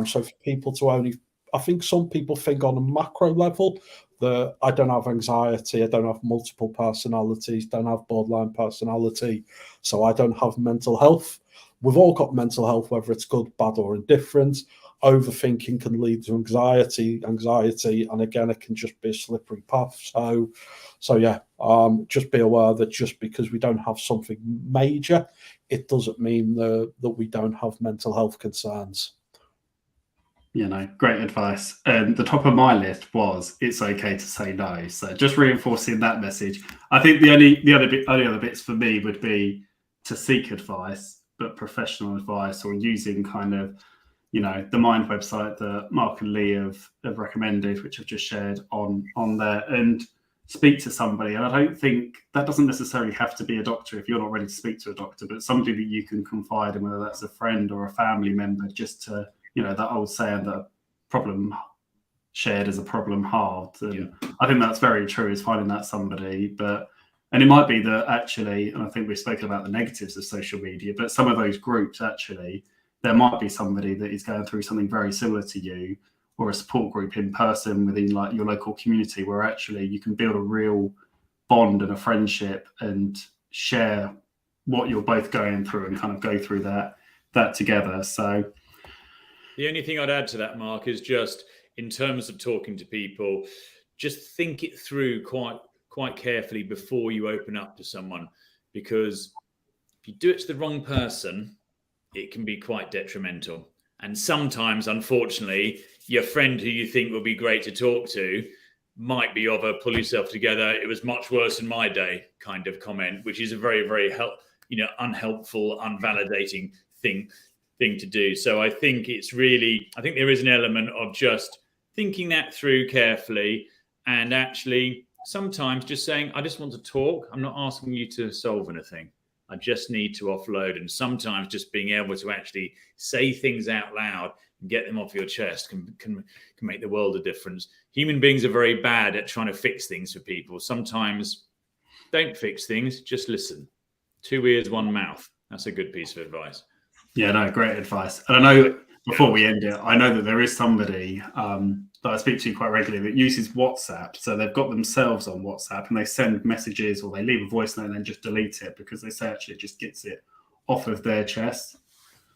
So for people to I think some people think on a macro level that I don't have anxiety, I don't have multiple personalities, don't have borderline personality, so I don't have mental health. We've all got mental health, whether it's good, bad, or indifferent. Overthinking can lead to anxiety, and again, it can just be a slippery path. So yeah, just be aware that just because we don't have something major, it doesn't mean that we don't have mental health concerns. Great advice. The top of my list was, it's okay to say no. So just reinforcing that message. I think the only other bits for me would be to seek advice, but professional advice, or using kind of, the Mind website that Mark and Lee have recommended, which I've just shared on there, and speak to somebody. And I don't think that doesn't necessarily have to be a doctor if you're not ready to speak to a doctor, but somebody that you can confide in, whether that's a friend or a family member, just to, that old saying that a problem shared is a problem halved. And I think that's very true, is finding that somebody. And it might be that actually, and I think we've spoken about the negatives of social media, but some of those groups, actually, there might be somebody that is going through something very similar to you, or a support group in person within like your local community, where actually you can build a real bond and a friendship and share what you're both going through and kind of go through that together. So the only thing I'd add to that, Mark, is just in terms of talking to people, just think it through quite carefully before you open up to someone, because if you do it to the wrong person, it can be quite detrimental. And sometimes, unfortunately, your friend who you think will be great to talk to might be of a pull yourself together, it was much worse in my day kind of comment, which is a very, very unhelpful, unvalidating thing to do. So I think there is an element of just thinking that through carefully, and actually sometimes just saying, I just want to talk. I'm not asking you to solve anything. I just need to offload. And sometimes just being able to actually say things out loud and get them off your chest can make the world a difference. Human beings are very bad at trying to fix things for people. Sometimes don't fix things, just listen. 2 ears, 1 mouth. That's a good piece of advice. Yeah, no, great advice. And I know before we end it, I know that there is somebody that I speak to quite regularly that uses WhatsApp. So they've got themselves on WhatsApp and they send messages or they leave a voice note and then just delete it because they say actually it just gets it off of their chest.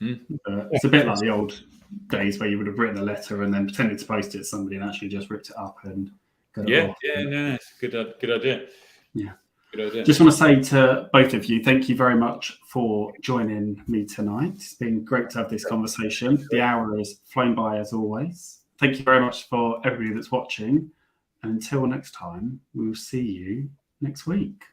It's a bit like the old days where you would have written a letter and then pretended to post it to somebody and actually just ripped it up and got it off. No, it's a good idea. Yeah. Good idea. Just want to say to both of you, thank you very much for joining me tonight. It's been great to have this conversation. The hour has flown by as always. Thank you very much for everybody that's watching. And until next time, we'll see you next week.